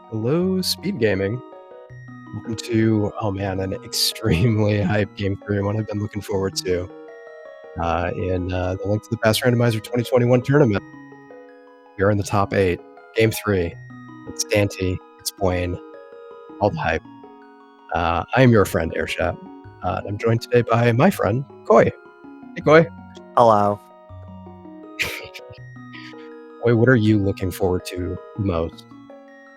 Hello, SpeedGaming. Welcome to, oh man, an extremely hype game for one I've been looking forward to in the Link to the Past Randomizer 2021 tournament. We are in the top 8. Game 3. It's daaanty, it's Buane, all the hype. I am your friend, Airshot. And I'm joined today by my friend, Koi. Hey, Koi. Hello. Koi, what are you looking forward to most?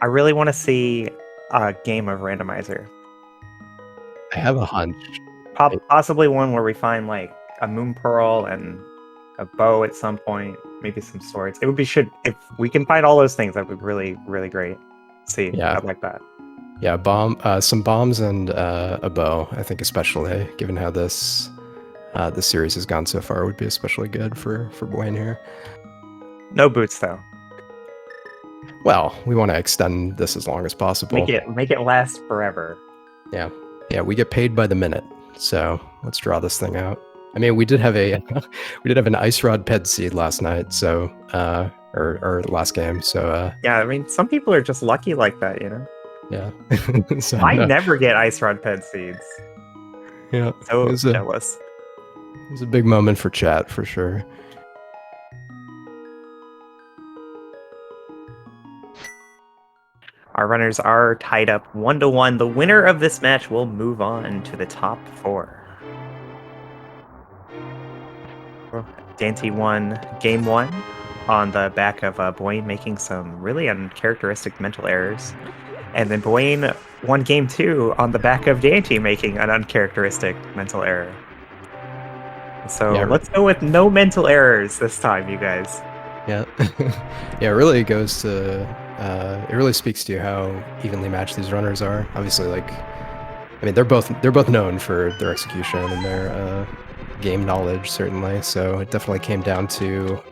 I really want to see a game of Randomizer. I have a hunch. Possibly one where we find like a moon pearl and a bow at some point, maybe some swords. It would be if we can find all those things, that would be really, really great. See, Yeah. I'd like that. Yeah, some bombs and a bow, I think especially, given how this series has gone so far, would be especially good for Buane here. No boots though. Well, we want to extend this as long as possible. Make it last forever. Yeah, we get paid by the minute, so let's draw this thing out. I mean, we did have an ice rod ped seed last night, so or last game, so yeah. I mean, some people are just lucky like that, you know. Yeah. So, I never get ice rod ped seeds. Yeah, so jealous. It was a big moment for chat for sure. Our runners are tied up 1-1. The winner of this match will move on to the top 4. daaanty won game 1 on the back of Buane making some really uncharacteristic mental errors. And then Buane won game 2 on the back of daaanty making an uncharacteristic mental error. So yeah, let's go with no mental errors this time, you guys. Yeah. Yeah, it really goes to... it really speaks to how evenly matched these runners are. Obviously, like, I mean, they're both known for their execution and their game knowledge, certainly. So it definitely came down to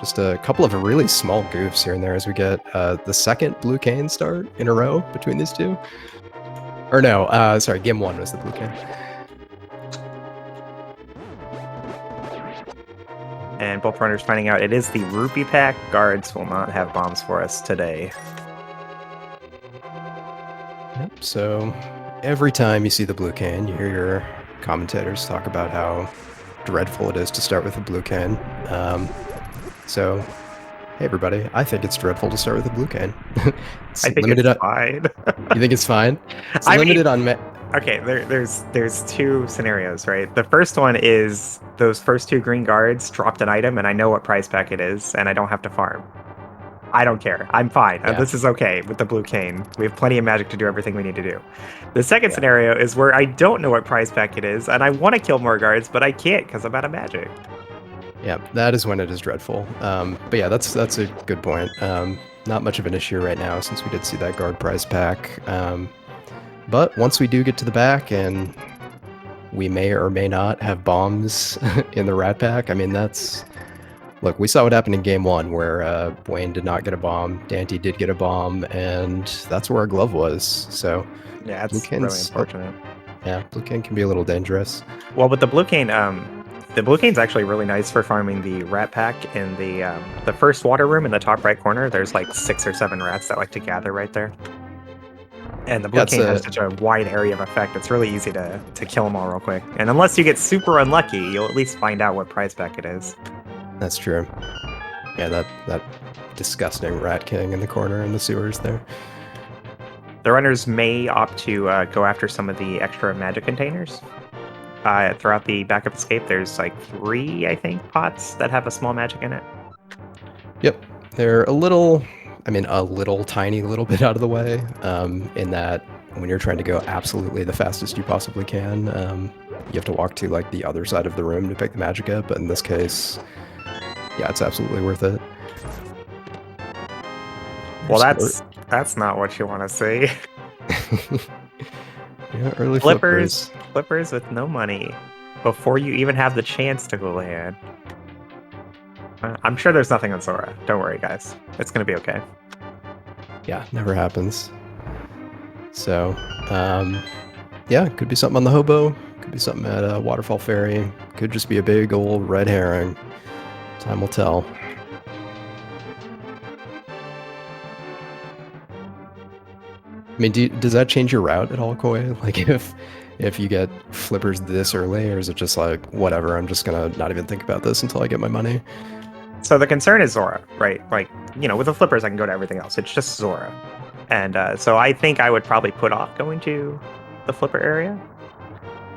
just a couple of really small goofs here and there as we get the second blue cane start in a row between these two. Or no, sorry, game 1 was the blue cane. And both runners finding out it is the rupee pack. Guards will not have bombs for us today. Yep, so every time you see the blue cane, you hear your commentators talk about how dreadful it is to start with a blue cane. So, hey everybody, I think it's dreadful to start with a blue cane. I think it's fine. You think it's fine? It's limited on... Okay, there's two scenarios, right? The first one is those first 2 green guards dropped an item and I know what prize pack it is and I don't have to farm. I don't care. I'm fine. Yeah. This is okay with the blue cane. We have plenty of magic to do everything we need to do. The second scenario is where I don't know what prize pack it is and I want to kill more guards, but I can't because I'm out of magic. Yeah, that is when it is dreadful. But yeah, that's a good point. Not much of an issue right now since we did see that guard prize pack. But once we do get to the back and we may or may not have bombs in the rat pack, I mean, that's... Look, we saw what happened in game 1 where Buane did not get a bomb, daaanty did get a bomb, and that's where our glove was. So yeah, it's really unfortunate. Yeah, blue cane can be a little dangerous. Well, but the blue cane's actually really nice for farming the rat pack in the first water room in the top right corner. There's like 6 or 7 rats that like to gather right there. And the blue cane has such a wide area of effect, it's really easy to kill them all real quick. And unless you get super unlucky, you'll at least find out what prize pack it is. That's true. Yeah, that disgusting rat king in the corner in the sewers there. The runners may opt to go after some of the extra magic containers. Throughout the backup escape, there's like 3, I think, pots that have a small magic in it. Yep, they're a little tiny little bit out of the way, in that when you're trying to go absolutely the fastest you possibly can, you have to walk to like the other side of the room to pick the magic up, but in this case, yeah, it's absolutely worth it. Well, that's not what you want to see. Yeah, early flippers with no money before you even have the chance to go land. I'm sure there's nothing on Zora. Don't worry, guys. It's gonna be okay. Yeah, never happens. So, yeah, could be something on the hobo. Could be something at a waterfall ferry. Could just be a big old red herring. Time will tell. mean, does that change your route at all, Koi? Like, if you get flippers this early, or is it just like, whatever, I'm just gonna not even think about this until I get my money? So the concern is Zora, right? Like, with the flippers, I can go to everything else. It's just Zora. And so I think I would probably put off going to the flipper area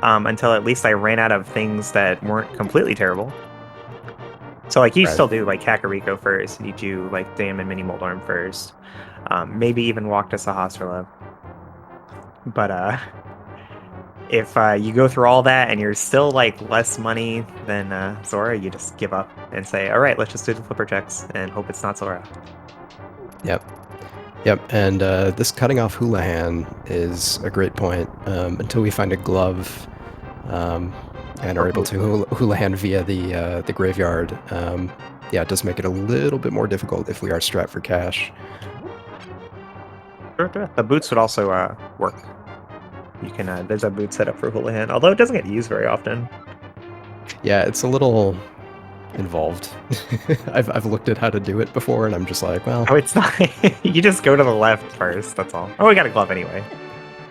until at least I ran out of things that weren't completely terrible. So, like, you still do, like, Kakariko first, and you do, like, Dam and Mini Moldorm first. Maybe even walk to Sahasrara. But, if you go through all that and you're still, like, less money than Zora, you just give up and say, all right, let's just do the flipper checks and hope it's not Zora. Yep. Yep, and this cutting off Houlihan is a great point until we find a glove and are able to Houlihan via the graveyard. Yeah, it does make it a little bit more difficult if we are strapped for cash. Sure. The boots would also work. You can there's a boot set up for Houlihan, although it doesn't get used very often. Yeah, it's a little involved. I've looked at how to do it before, and I'm just like, well. Oh, it's not. You just go to the left first. That's all. Oh, we got a glove anyway.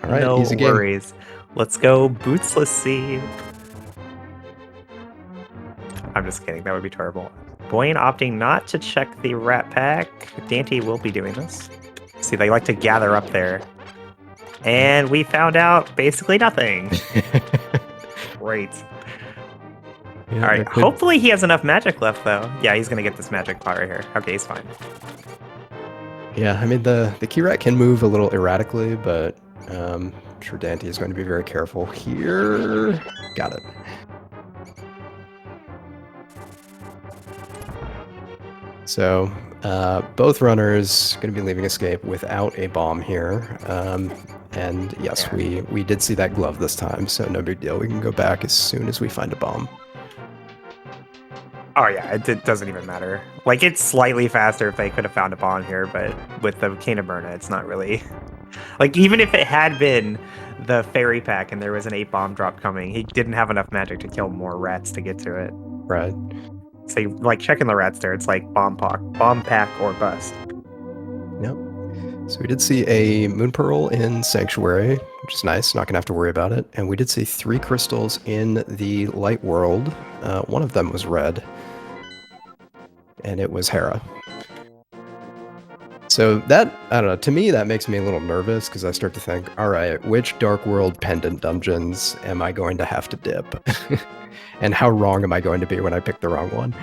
All right, no easy worries. Game. Let's go boots. Let's see. I'm just kidding. That would be terrible. Buane opting not to check the rat pack. daaanty will be doing this. See, they like to gather up there. And we found out basically nothing. Great. Yeah, all right, hopefully he has enough magic left, though. Yeah, he's going to get this magic pot right here. Okay, he's fine. Yeah, I mean, the key rat can move a little erratically, but I'm sure daaanty is going to be very careful here. Got it. So both runners going to be leaving escape without a bomb here. And yes, we did see that glove this time, so no big deal. We can go back as soon as we find a bomb. Oh yeah, it doesn't even matter. Like, it's slightly faster if they could have found a bomb here, but with the Cane of Burna, it's not really... Like, even if it had been the fairy pack and there was an 8-bomb drop coming, he didn't have enough magic to kill more rats to get to it. Right. So, like, checking the rats there, it's like bomb pack or bust. Yep. So we did see a Moon Pearl in Sanctuary, which is nice. Not going to have to worry about it. And we did see 3 crystals in the Light World. One of them was red. And it was Hera. So that, I don't know, to me that makes me a little nervous because I start to think, all right, which Dark World pendant dungeons am I going to have to dip? And how wrong am I going to be when I pick the wrong one?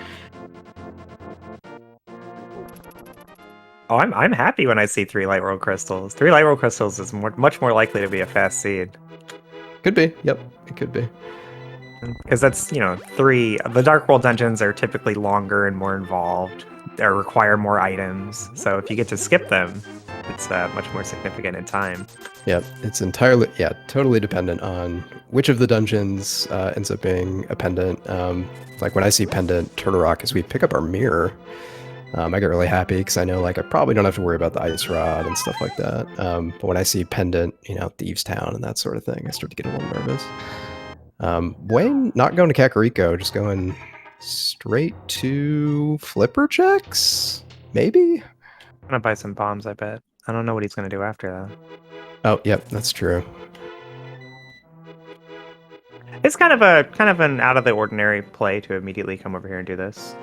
Oh, I'm happy when I see 3 Light World crystals. 3 Light World crystals is much more likely to be a fast seed. Could be, yep, it could be. Because that's, 3... The Dark World dungeons are typically longer and more involved. They require more items. So if you get to skip them, it's much more significant in time. Yep, it's entirely, totally dependent on which of the dungeons ends up being a pendant. Like when I see pendant Turtle Rock as we pick up our Mire, I get really happy because I know like I probably don't have to worry about the Ice Rod and stuff like that. But when I see pendant, Thieves Town and that sort of thing, I start to get a little nervous. Buane not going to Kakariko, just going straight to flipper checks? Maybe? I'm gonna buy some bombs, I bet. I don't know what he's gonna do after that. Oh, yep, that's true. It's kind of an out of the ordinary play to immediately come over here and do this.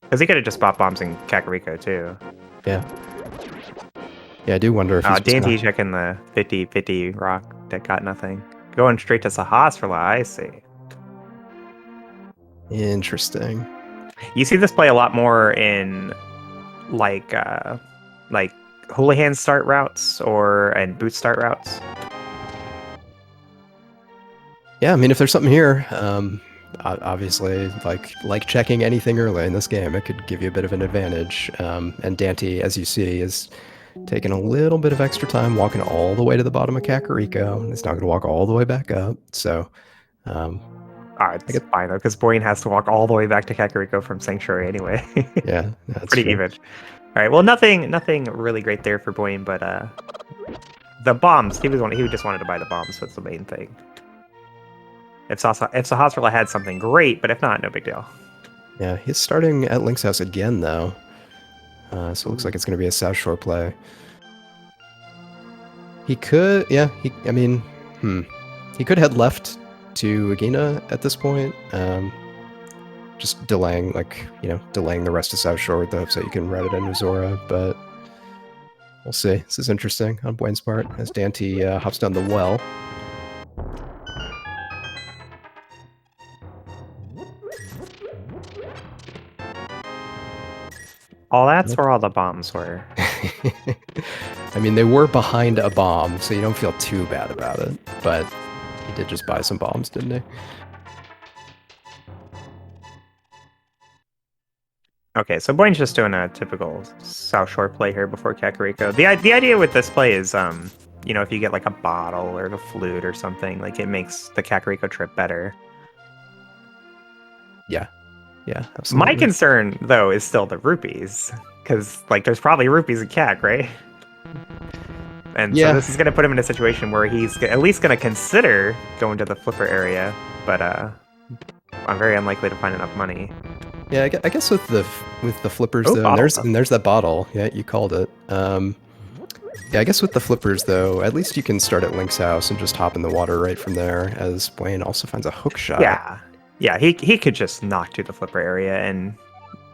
Because he could have just bought bombs in Kakariko too. Yeah. Yeah, I do wonder if he's daaanty checking the 50-50 rock that got nothing. Going straight to Sahasrara, I see. Interesting. You see this play a lot more in like Houlihan start routes and boot start routes. Yeah, I mean, if there's something here, obviously, like checking anything early in this game, it could give you a bit of an advantage. And daaanty, as you see, is taking a little bit of extra time walking all the way to the bottom of Kakariko, and it's not going to walk all the way back up. So, it's fine though, because Buane has to walk all the way back to Kakariko from Sanctuary anyway. Yeah, that's pretty true. even. All right, well, nothing really great there for Buane, but the bombs. He just wanted to buy the bombs. So that's the main thing. If Sahasrara had something great, but if not, no big deal. Yeah, he's starting at Link's House again though. So it looks like it's going to be a South Shore play. He could, yeah. I mean, he could head left to Agina at this point. Just delaying, delaying the rest of South Shore with the hopes that you can route it into Zora, but we'll see. This is interesting on Buane's part as daaanty hops down the well. Oh, that's where all the bombs were. I mean, they were behind a bomb, so you don't feel too bad about it, but he did just buy some bombs, didn't he? Okay, so Buane's just doing a typical South Shore play here before Kakariko. The idea with this play is, you know, if you get like a bottle or the flute or something, like it makes the Kakariko trip better. Yeah, absolutely. My concern, though, is still the rupees, because like there's probably rupees in Kak, right? And so this is going to put him in a situation where he's at least going to consider going to the flipper area, but I'm very unlikely to find enough money. Yeah, I guess with the flippers though, and there's that bottle. Yeah, you called it. Yeah, I guess with the flippers though, at least you can start at Link's house and just hop in the water right from there. As Buane also finds a hook shot. Yeah, he could just knock to the flipper area and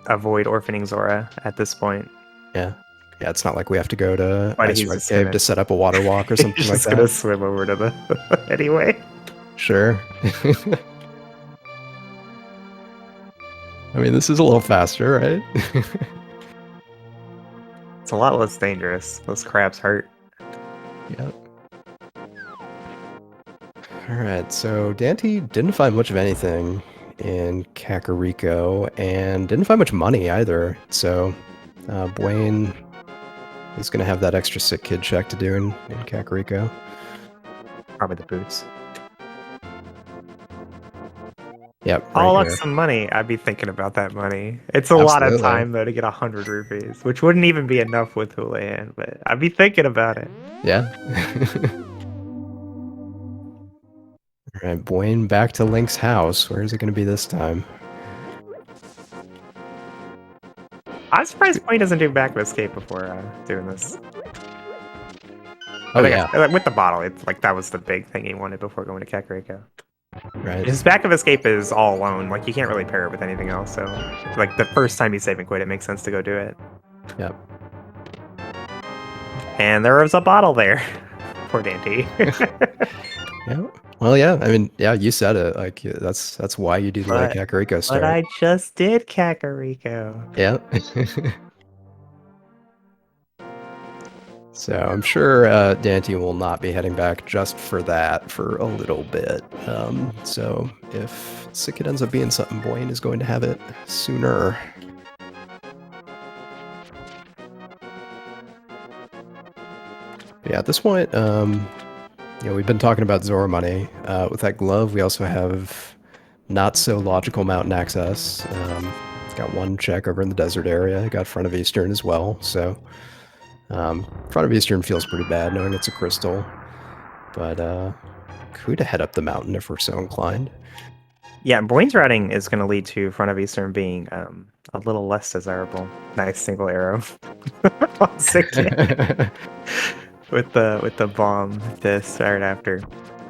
avoid orphaning Zora at this point. Yeah, it's not like we have to go to Ice Red Cave to set up a water walk or something like that. He's gonna swim over to the anyway. Sure. I mean, this is a little faster, right? It's a lot less dangerous. Those crabs hurt. Yep. Alright, so daaanty didn't find much of anything in Kakariko, and didn't find much money either, so Buane is going to have that extra sick kid check to do in Kakariko. Probably the boots. Yep. All up some money. I'd be thinking about that money. It's a lot of time though to get 100 rupees, which wouldn't even be enough with Houlihan, but I'd be thinking about it. Yeah. Alright, Buane back to Link's house. Where is it going to be this time? I'm surprised Buane doesn't do backup escape before doing this. Oh yeah. With the bottle, it's like that was the big thing he wanted before going to Kakariko. Right. His backup escape is all alone. Like you can't really pair it with anything else. So, like the first time he's saving quit, it makes sense to go do it. Yep. And there was a bottle there. Poor daaanty. Yeah. Well, yeah. I mean, yeah. You said it. Like that's why you do the Kakariko start. But I just did Kakariko. Yeah. So I'm sure daaanty will not be heading back just for that for a little bit. So if Sickit ends up being something, Buane is going to have it sooner. But yeah, at this point, we've been talking about Zora money. With that glove, we also have not so logical mountain access. Got one check over in the desert area. Got Front of Eastern as well. So Front of Eastern feels pretty bad knowing it's a crystal. But could head up the mountain if we're so inclined. Yeah, Buane's routing is going to lead to Front of Eastern being a little less desirable. Nice single arrow. with the bomb this right after.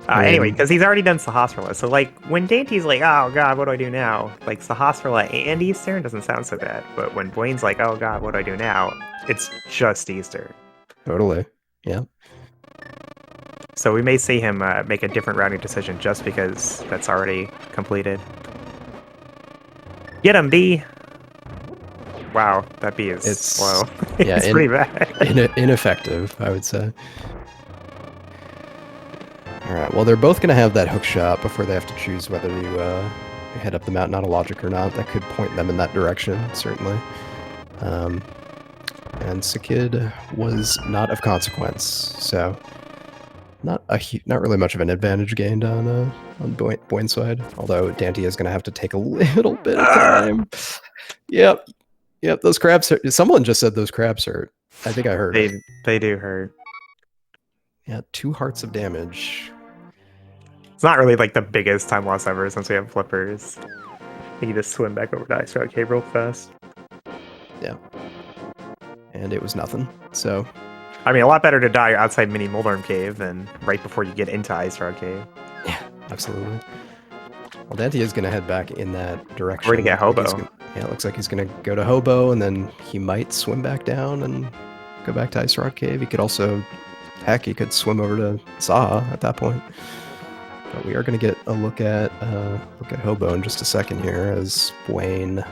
Anyway, because he's already done Sahasrara. So, like, when daaanty's like, oh god, what do I do now? Like, Sahasrara and Eastern doesn't sound so bad. But when Buane's like, oh god, what do I do now? It's just Eastern. Totally. Yeah. So we may see him make a different routing decision just because that's already completed. Get him, B! Wow, that B is slow. Yeah, it's pretty bad. Ineffective, I would say. Alright, well, they're both going to have that hook shot before they have to choose whether to head up the mountain out of logic or not. That could point them in that direction, certainly. And Sickit was not of consequence, so not really much of an advantage gained on Buane's side. Although daaanty is going to have to take a little bit of time. Yep, those crabs hurt. Someone just said those crabs hurt. I think I heard. They do hurt. Yeah, 2 hearts of damage. It's not really like the biggest time loss ever since we have flippers. You can just swim back over to Ice Rock Cave real fast. Yeah. And it was nothing. So I mean, a lot better to die outside Mini Moldorm Cave than right before you get into Ice Rod Cave. Yeah, absolutely. Well, Dante is going to head back in that direction. Where to get Hobo? Yeah, it looks like he's going to go to Hobo, and then he might swim back down and go back to Ice Rod Cave. He could also, heck, he could swim over to Zaha at that point. But we are going to get a look at Hobo in just a second here as Buane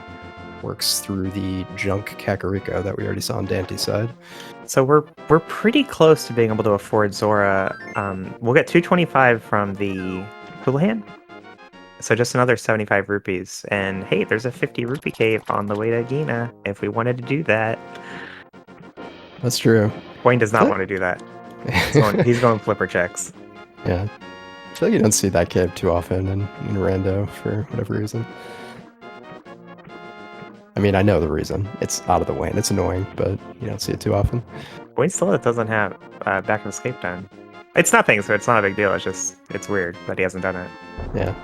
works through the junk Kakariko that we already saw on Dante's side. So we're pretty close to being able to afford Zora. We'll get 225 from the Houlihan. So just another 75 rupees. And hey, there's a 50 rupee cave on the way to Gina if we wanted to do that. That's true. Buane does not want to do that. He's going flipper checks. Yeah. I feel like you don't see that cave too often in Rando for whatever reason. I mean, I know the reason. It's out of the way and it's annoying, but you don't see it too often. Buane still doesn't have back of escape done. It's nothing, so it's not a big deal. It's just, it's weird that he hasn't done it. Yeah.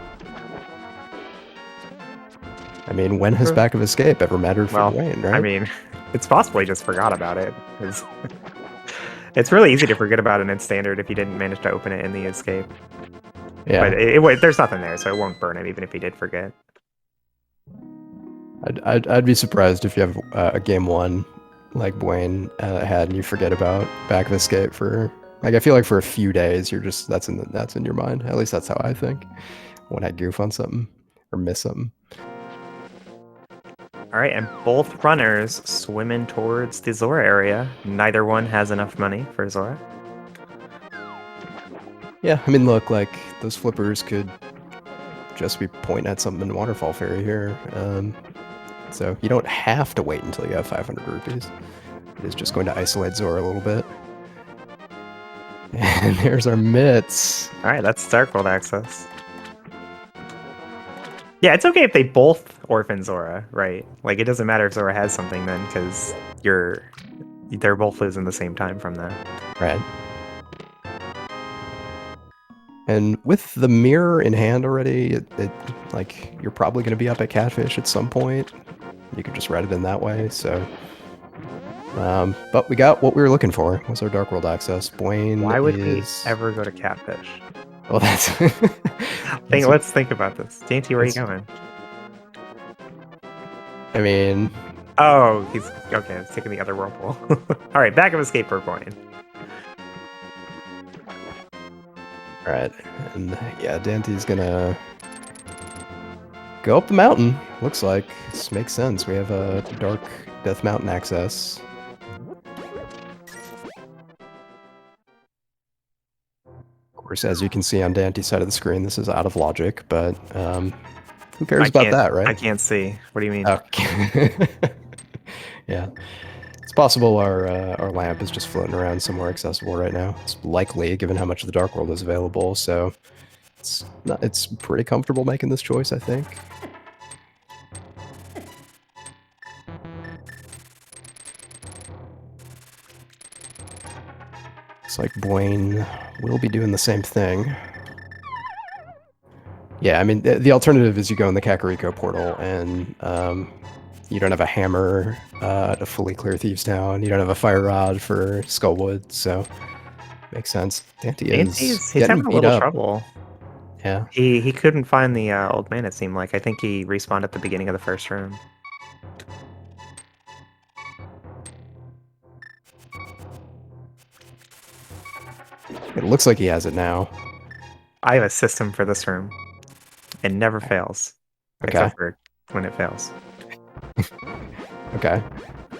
I mean, when has back of escape ever mattered for Buane, right? I mean, it's possible he just forgot about it. It's really easy to forget about it in standard if you didn't manage to open it in the escape. Yeah. But there's nothing there, so it won't burn him even if he did forget. I'd be surprised if you have a game one like Buane had and you forget about back of escape for, like, I feel like for a few days you're just that's in your mind. At least that's how I think when I goof on something or miss something. All right, and both runners swimming towards the Zora area. Neither one has enough money for Zora. Yeah, I mean, look, like those flippers could just be pointing at something in Waterfall Fairy here. So you don't have to wait until you have 500 rupees. It is just going to isolate Zora a little bit. And there's our mitts. All right, that's Dark World access. Yeah, it's okay if they both orphan Zora, right? Like, it doesn't matter if Zora has something then, because they're both losing the same time from that. Right. And with the mirror in hand already, like, you're probably going to be up at Catfish at some point. You could just write it in that way, so... but we got what we were looking for, was our Dark World access. Buane Why would we ever go to Catfish? Well, that's... Let's think about this. Dainty, where are you going? I mean... Oh, he's taking the other whirlpool. Alright, back of escape for Buane. Alright, and yeah, Dante's gonna go up the mountain, looks like. This makes sense. We have a Dark Death Mountain access. Of course, as you can see on Dante's side of the screen, this is out of logic, but who cares about that, right? I can't see. What do you mean? Okay. Yeah. It's possible our lamp is just floating around somewhere accessible right now. It's likely, given how much of the Dark World is available, so it's pretty comfortable making this choice, I think. Looks like Buane will be doing the same thing. Yeah, I mean, the alternative is you go in the Kakariko portal and you don't have a hammer to fully clear Thieves Town. You don't have a fire rod for Skullwood, so makes sense. He's having a little trouble. Yeah. He couldn't find the old man, it seemed like. I think he respawned at the beginning of the first room. It looks like he has it now. I have a system for this room. It never fails. Okay. Except for when it fails. Okay.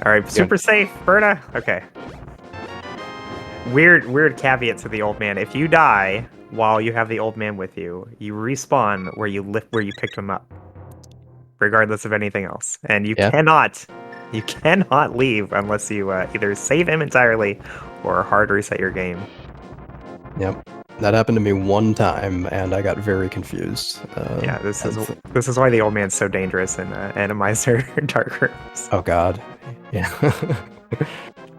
Alright, super safe, Berta. Okay. Weird caveat to the old man. If you die while you have the old man with you, you respawn where you picked him up. Regardless of anything else. And you cannot leave unless you either save him entirely or hard reset your game. Yep. That happened to me one time, and I got very confused. Yeah, this is why the old man's so dangerous in Randomizer Dark Rooms. Oh god. Yeah.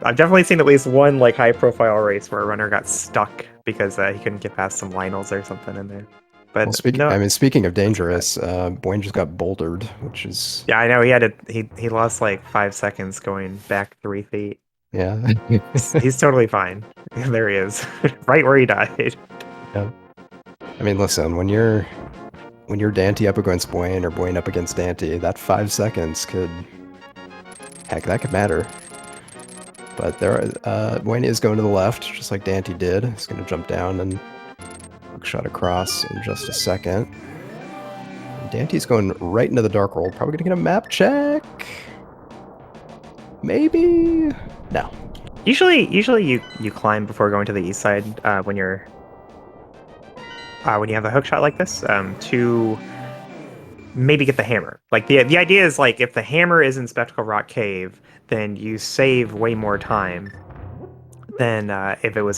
I've definitely seen at least one like high-profile race where a runner got stuck because he couldn't get past some Lionels or something in there. But well, speaking of dangerous, Buane just got bouldered, which is... Yeah, I know. He lost like 5 seconds going back 3 feet. Yeah. He's totally fine. There he is, right where he died. Yeah. I mean, listen, when you're daaanty up against Buane or Buane up against daaanty, that 5 seconds could, heck, that could matter. But Buane is going to the left, just like daaanty did. He's going to jump down and hook shot across in just a second. Dante's going right into the dark world. Probably gonna get a map check. Maybe. No. Usually you climb before going to the east side when you have a hook shot like this to maybe get the hammer. Like the idea is like if the hammer is in Spectacle Rock Cave, then you save way more time than if it was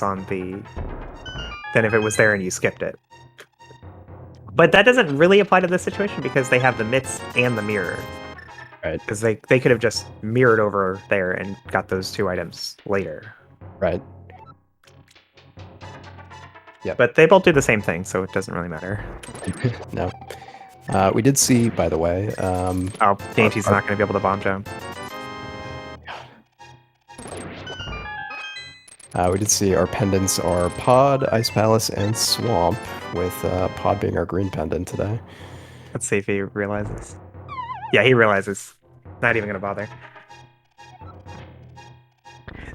there and you skipped it. But that doesn't really apply to this situation because they have the mitts and the mirror. Right. Because they could have just mirrored over there and got those 2 items later. Right. Yeah. But they both do the same thing, so it doesn't really matter. No. We did see, by the way. Dainty's not going to be able to bomb jump. We did see our pendants are Pod, Ice Palace, and Swamp, with Pod being our green pendant today. Let's see if he realizes. Yeah, he realizes. Not even going to bother.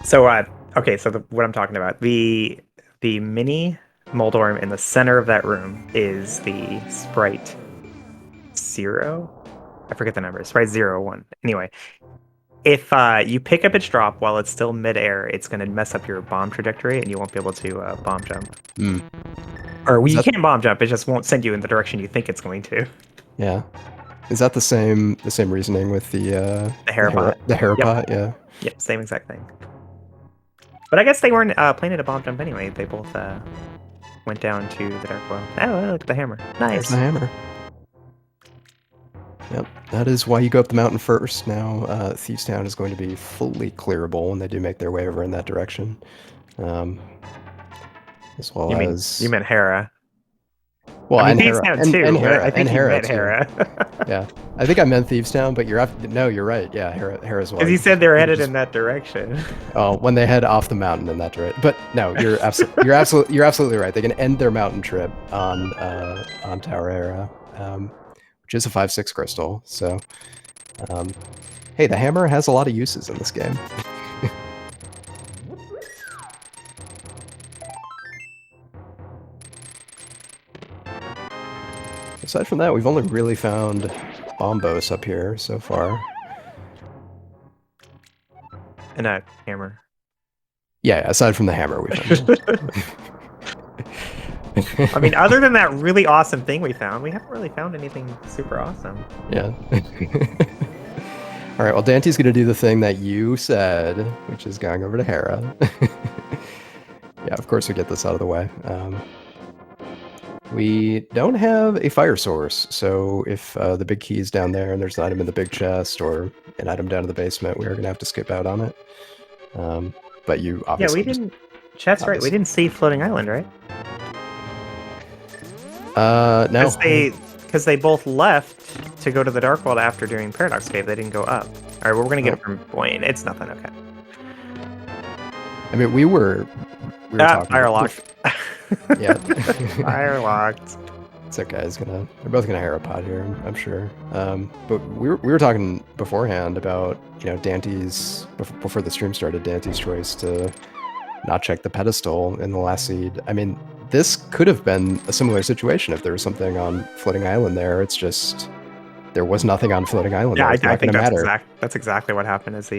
So, okay, so what I'm talking about. The mini Moldorm in the center of that room is the Sprite 0. I forget the number. Sprite 01. Anyway, if you pick up its drop while it's still midair, it's going to mess up your bomb trajectory and you won't be able to bomb jump. Mm. Or you can bomb jump, it just won't send you in the direction you think it's going to. Yeah. Is that the same reasoning with the Hera pot? The Hera pot, yeah. Yep, same exact thing. But I guess they weren't planning to bomb jump anyway. They both went down to the Dark World. Oh, look at the hammer. Nice. There's the hammer. Yep, that is why you go up the mountain first. Now, Thieves Town is going to be fully clearable when they do make their way over in that direction. As well You meant Hera. Well, I mean, and Thieves Hera, Town too. and Hera, I think and you Hera meant too. Hera. Yeah, I think I meant Thieves Town, but you're right. Yeah, Hera's one. Because you said they're headed in that direction. Oh, when they head off the mountain in that direction. But no, you're absolutely right. They can end their mountain trip on Tower Hera, which is a 5/6 crystal. So, hey, the hammer has a lot of uses in this game. Aside from that, we've only really found bombos up here so far. And a hammer. Yeah, aside from the hammer, we found. I mean, other than that really awesome thing we found, we haven't really found anything super awesome. Yeah. All right, well, Dante's going to do the thing that you said, which is going over to Hera. Yeah, of course we get this out of the way. We don't have a fire source, so if the big key is down there and there's an item in the big chest or an item down in the basement, we are going to have to skip out on it. But you obviously... Yeah, we didn't... Chat's right, we didn't see Floating Island, right? No. Because they both left to go to the Dark World after doing Paradox Cave. They didn't go up. All right, well, we're going to get it from Buane. It's nothing, okay. I mean, we were talking... Fire locked. Yeah. Fire locked. It's okay. They're both gonna Hera pot here, I'm sure. But we were talking beforehand about, Dante's, before the stream started, Dante's choice to not check the pedestal in the last seed. I mean, this could have been a similar situation if there was something on Floating Island there. It's just there was nothing on Floating Island. Yeah, I think that's exactly what happened. Is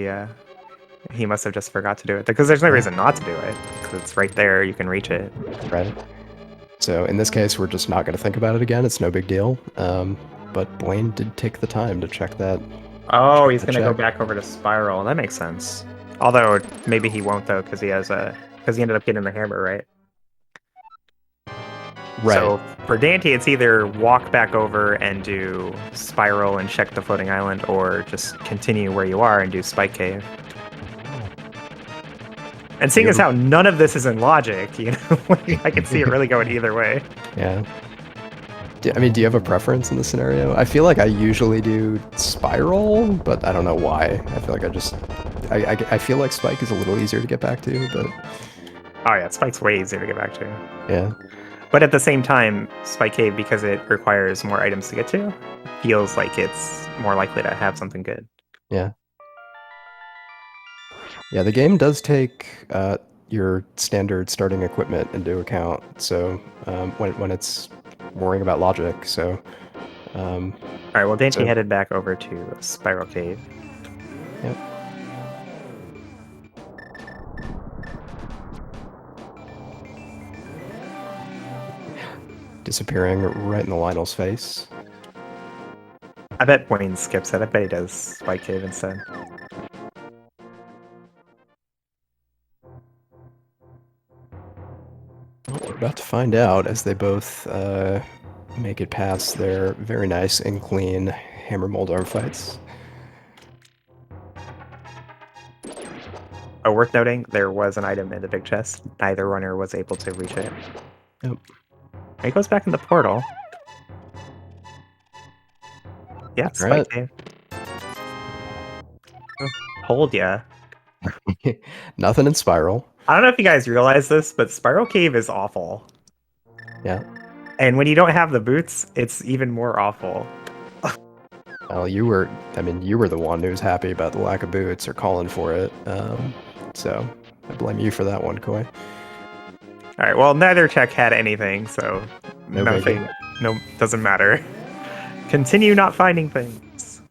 he must have just forgot to do it because there's no reason not to do it because it's right there. You can reach it. Right. So in this case, we're just not going to think about it again. It's no big deal. But Buane did take the time to check that. Oh, he's going to go back over to Spiral. That makes sense. Although maybe he won't though because he ended up getting the hammer, right? Right. So for Dante, it's either walk back over and do Spiral and check the Floating Island, or just continue where you are and do Spike Cave. And seeing as how none of this is in logic, I can see it really going either way. Yeah. Do you have a preference in this scenario? I feel like I usually do Spiral, but I don't know why. I feel like I just I feel like Spike is a little easier to get back to, but Oh yeah, Spike's way easier to get back to. yeah. But at the same time, Spike Cave, because it requires more items to get to, feels like it's more likely to have something good. Yeah. Yeah, the game does take your standard starting equipment into account. So when it's worrying about logic, so. All right. Well, daaanty so, headed back over to Spiral Cave. Yep. Disappearing right in the Lionel's face. I bet Buane skips it. I bet he does Spike Cave instead. Well, we're about to find out as they both make it past their very nice and clean hammer mold arm fights. Oh, worth noting, there was an item in the big chest. Neither runner was able to reach it. Yep. He goes back in the portal. Yeah, Spike Cave. Told ya. Nothing in Spiral. I don't know if you guys realize this, but Spiral Cave is awful. Yeah. And when you don't have the boots, it's even more awful. Well, you were the one who was happy about the lack of boots or calling for it. So I blame you for that one, Koi. All right, well, neither check had anything, so No nothing, biggie. no, doesn't matter. Continue not finding things.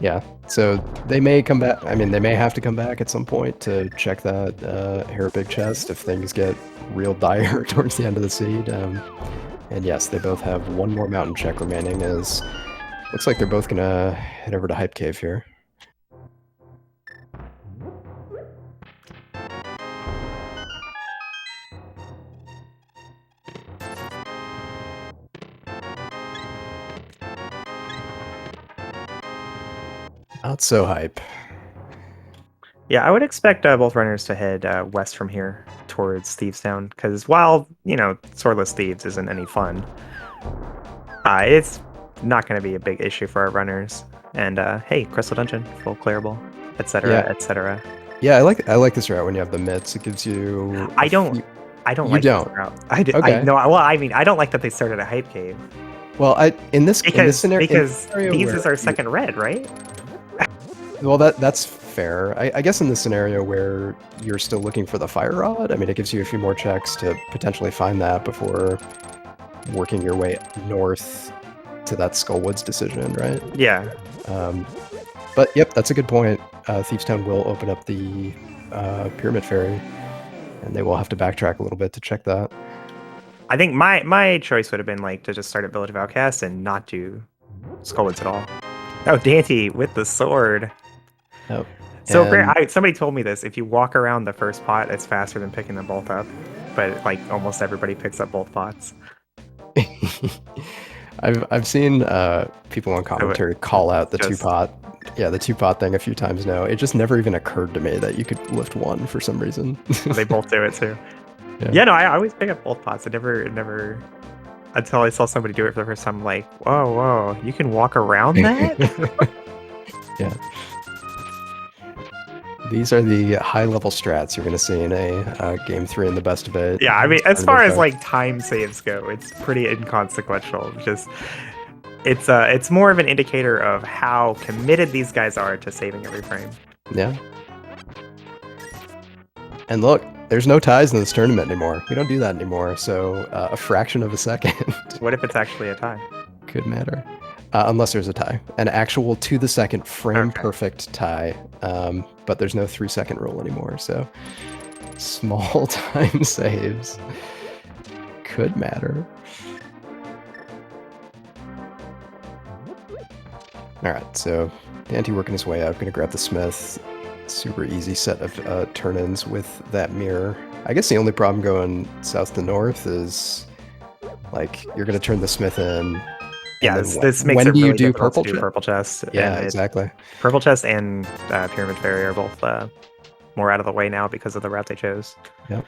Yeah, so they may come back. I mean, they may have to come back at some point to check that Hera big chest if things get real dire towards the end of the seed. And yes, they both have one more mountain check remaining. As looks like they're both gonna head over to Hype Cave here. Not so hype. Yeah, I would expect both runners to head west from here towards Thieves Town, because while, Swordless Thieves isn't any fun, it's not going to be a big issue for our runners. And hey, Crystal Dungeon, full clearable, etc., etc. Yeah, I like this route when you have the mitts. It gives you. I don't like this route. Okay. I don't like that they started a Hype Cave. Well, in this scenario, because Thieves is our second red, right? Well, that's fair. I guess in the scenario where you're still looking for the fire rod, I mean, it gives you a few more checks to potentially find that before working your way north to that Skullwoods decision, right? Yeah. But yep, that's a good point. Thieves Town will open up the Pyramid Ferry, and they will have to backtrack a little bit to check that. I think my choice would have been like to just start at Village of Outcasts and not do Skullwoods at all. Oh, daaanty with the sword. Yep. So great. Somebody told me this. If you walk around the first pot, it's faster than picking them both up. But like almost everybody picks up both pots. I've seen people on commentary call out the the 2-pot thing a few times now. It just never even occurred to me that you could lift one for some reason. They both do it too. Yeah, no, I always pick up both pots. It never until I saw somebody do it for the first time. I'm like, whoa, you can walk around that? Yeah. These are the high-level strats you're going to see in a Game 3 in the best of it. Yeah, I mean, as far as like time saves go, it's pretty inconsequential. Just it's more of an indicator of how committed these guys are to saving every frame. Yeah. And look, there's no ties in this tournament anymore. We don't do that anymore, so a fraction of a second. What if it's actually a tie? Could matter. Unless there's a tie. An actual to-the-second frame-perfect tie. But there's no 3-second rule anymore, so small time saves could matter. Alright, so daaanty working his way up, gonna grab the smith. Super easy set of turn-ins with that mirror. I guess the only problem going south to north is, like, you're gonna turn the smith in. Yeah, this makes it really difficult to do purple chest. Yeah, exactly. Purple chest and Pyramid Ferry are both more out of the way now because of the route they chose. Yep.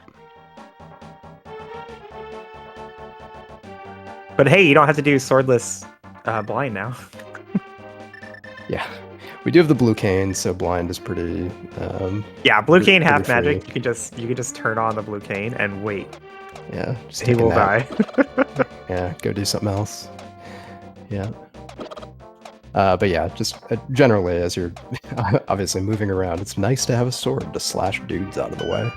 But hey, you don't have to do swordless blind now. Yeah. We do have the blue cane, so blind is pretty. Yeah, blue cane half free. magic. You can just turn on the blue cane and wait. Yeah, just He take a will nap. die. Yeah, go do something else. Yeah. But yeah, just generally, as you're obviously moving around, it's nice to have a sword to slash dudes out of the way.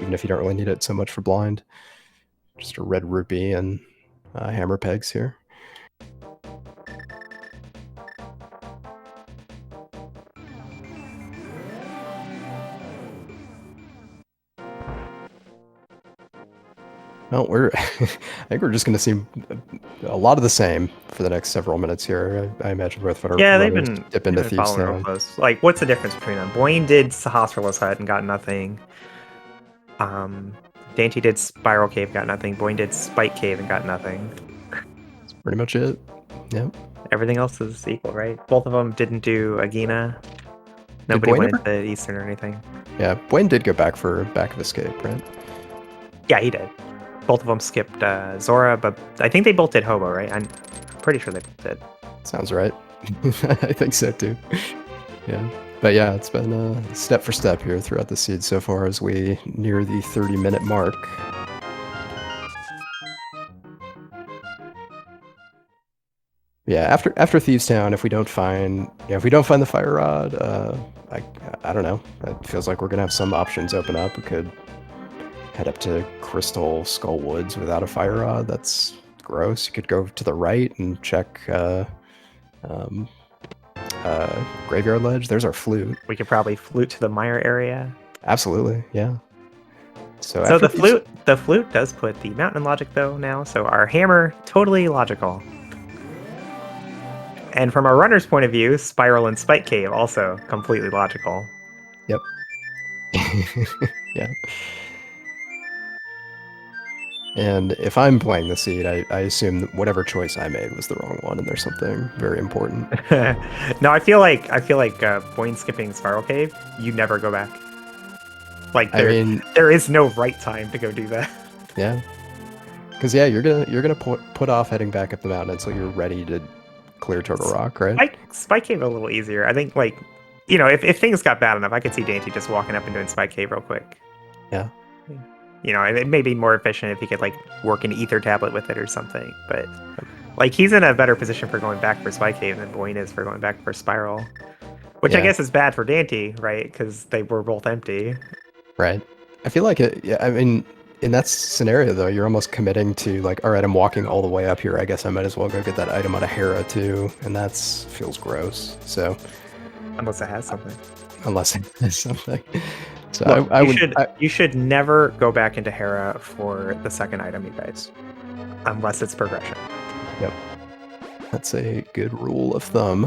Even if you don't really need it so much for blind. Just a red rupee and hammer pegs here. Well, I think we're just going to see a lot of the same for the next several minutes here. I imagine both of our runners dip into Thieves following real Town. close. Like, what's the difference between them? Buane did Hospital's Hut and got nothing. Dainty did Spiral Cave, got nothing. Buane did Spike Cave and got nothing. That's pretty much it. Yep. Everything else is equal, right? Both of them didn't do Agina. Nobody went into Eastern or anything. Yeah, Buane did go back for Back of Escape, right? Yeah, he did. Both of them skipped Zora, but I think they both did Hobo, right? I'm pretty sure they both did. Sounds right. I think so too. Yeah. But yeah, it's been step for step here throughout the seed so far as we near the 30-minute mark. Yeah, after Thieves Town, if we don't find the fire rod, I don't know. It feels like we're gonna have some options open up. We could head up to Crystal Skull Woods without a fire rod. That's gross. You could go to the right and check Graveyard Ledge. There's our flute. We could probably flute to the Mire area. Absolutely, yeah. So the flute does put the mountain in logic though now. So our hammer totally logical. And from our runner's point of view, Spiral and Spike Cave also completely logical. Yep. Yeah. And if I'm playing the seed, I assume that whatever choice I made was the wrong one, and there's something very important. No, I feel like Buane skipping Spiral Cave, you never go back. Like there is no right time to go do that. Yeah. Because yeah, you're gonna put off heading back up the mountain until you're ready to clear Turtle Rock, right? Spike Cave a little easier. I think, like, you know, if things got bad enough, I could see Dainty just walking up and doing Spike Cave real quick. Yeah. You know, it may be more efficient if he could, like, work an ether tablet with it or something. But, like, he's in a better position for going back for Spike Cave than Buane is for going back for Spiral. Which I guess is bad for Dainty, right? Because they were both empty. Right. I feel like it, yeah, I mean, in that scenario, though, you're almost committing to, like, all right, I'm walking all the way up here. I guess I might as well go get that item out of Hera, too. And that feels gross. So. Unless it has something. Unless it has something. So look, you should never go back into Hera for the second item, you guys. Unless it's progression. Yep. That's a good rule of thumb.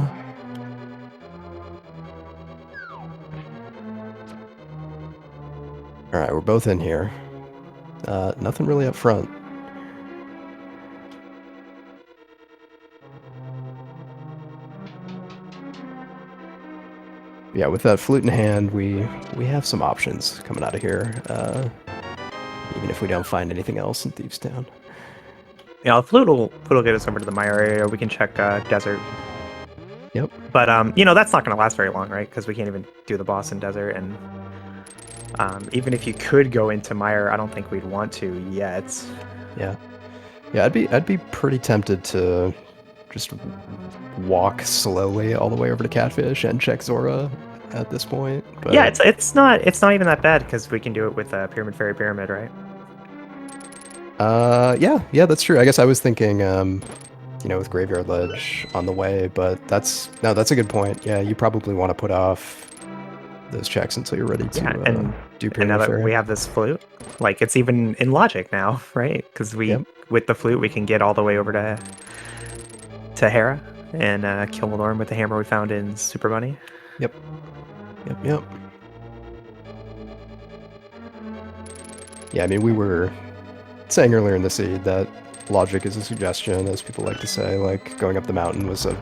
All right, we're both in here. Nothing really up front. Yeah, with that flute in hand, we have some options coming out of here, even if we don't find anything else in Thieves Town. Yeah, the flute will get us over to the Mire area. We can check desert. Yep. But you know, that's not going to last very long, right? Because we can't even do the boss in desert, and even if you could go into Mire, I don't think we'd want to yet. Yeah. Yeah, I'd be pretty tempted to just walk slowly all the way over to Catfish and check Zora at this point. But yeah, it's not even that bad because we can do it with Pyramid Fairy Pyramid, right? Yeah, that's true. I guess I was thinking, you know, with Graveyard Ledge on the way, but that's a good point. Yeah, you probably want to put off those checks until you're ready to do Pyramid And now that Fairy. we have this flute, like, it's even in logic now, right? Because with the flute, we can get all the way over to Hera and kill Malorn with the hammer we found in Super Bunny. Yep. Yeah, I mean, we were saying earlier in the seed that logic is a suggestion, as people like to say. Like, going up the mountain was a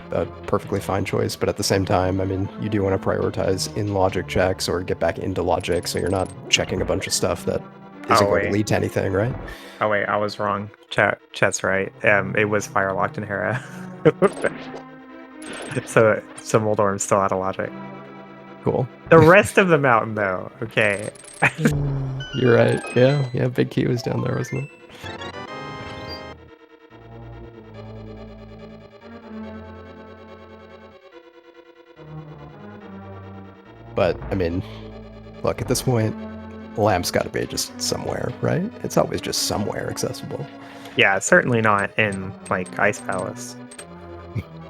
perfectly fine choice, but at the same time, I mean, you do want to prioritize in logic checks or get back into logic, so you're not checking a bunch of stuff that isn't going to lead to anything, right? Oh wait, I was wrong. Chet's right. It was fire locked in Hera. So Moldorm's still out of logic. Cool. The rest of the mountain, though, okay. You're right. Yeah, Big Key was down there, wasn't it? But, I mean, look, at this point, Lamp's got to be just somewhere, right? It's always just somewhere accessible. Yeah, certainly not in, like, Ice Palace.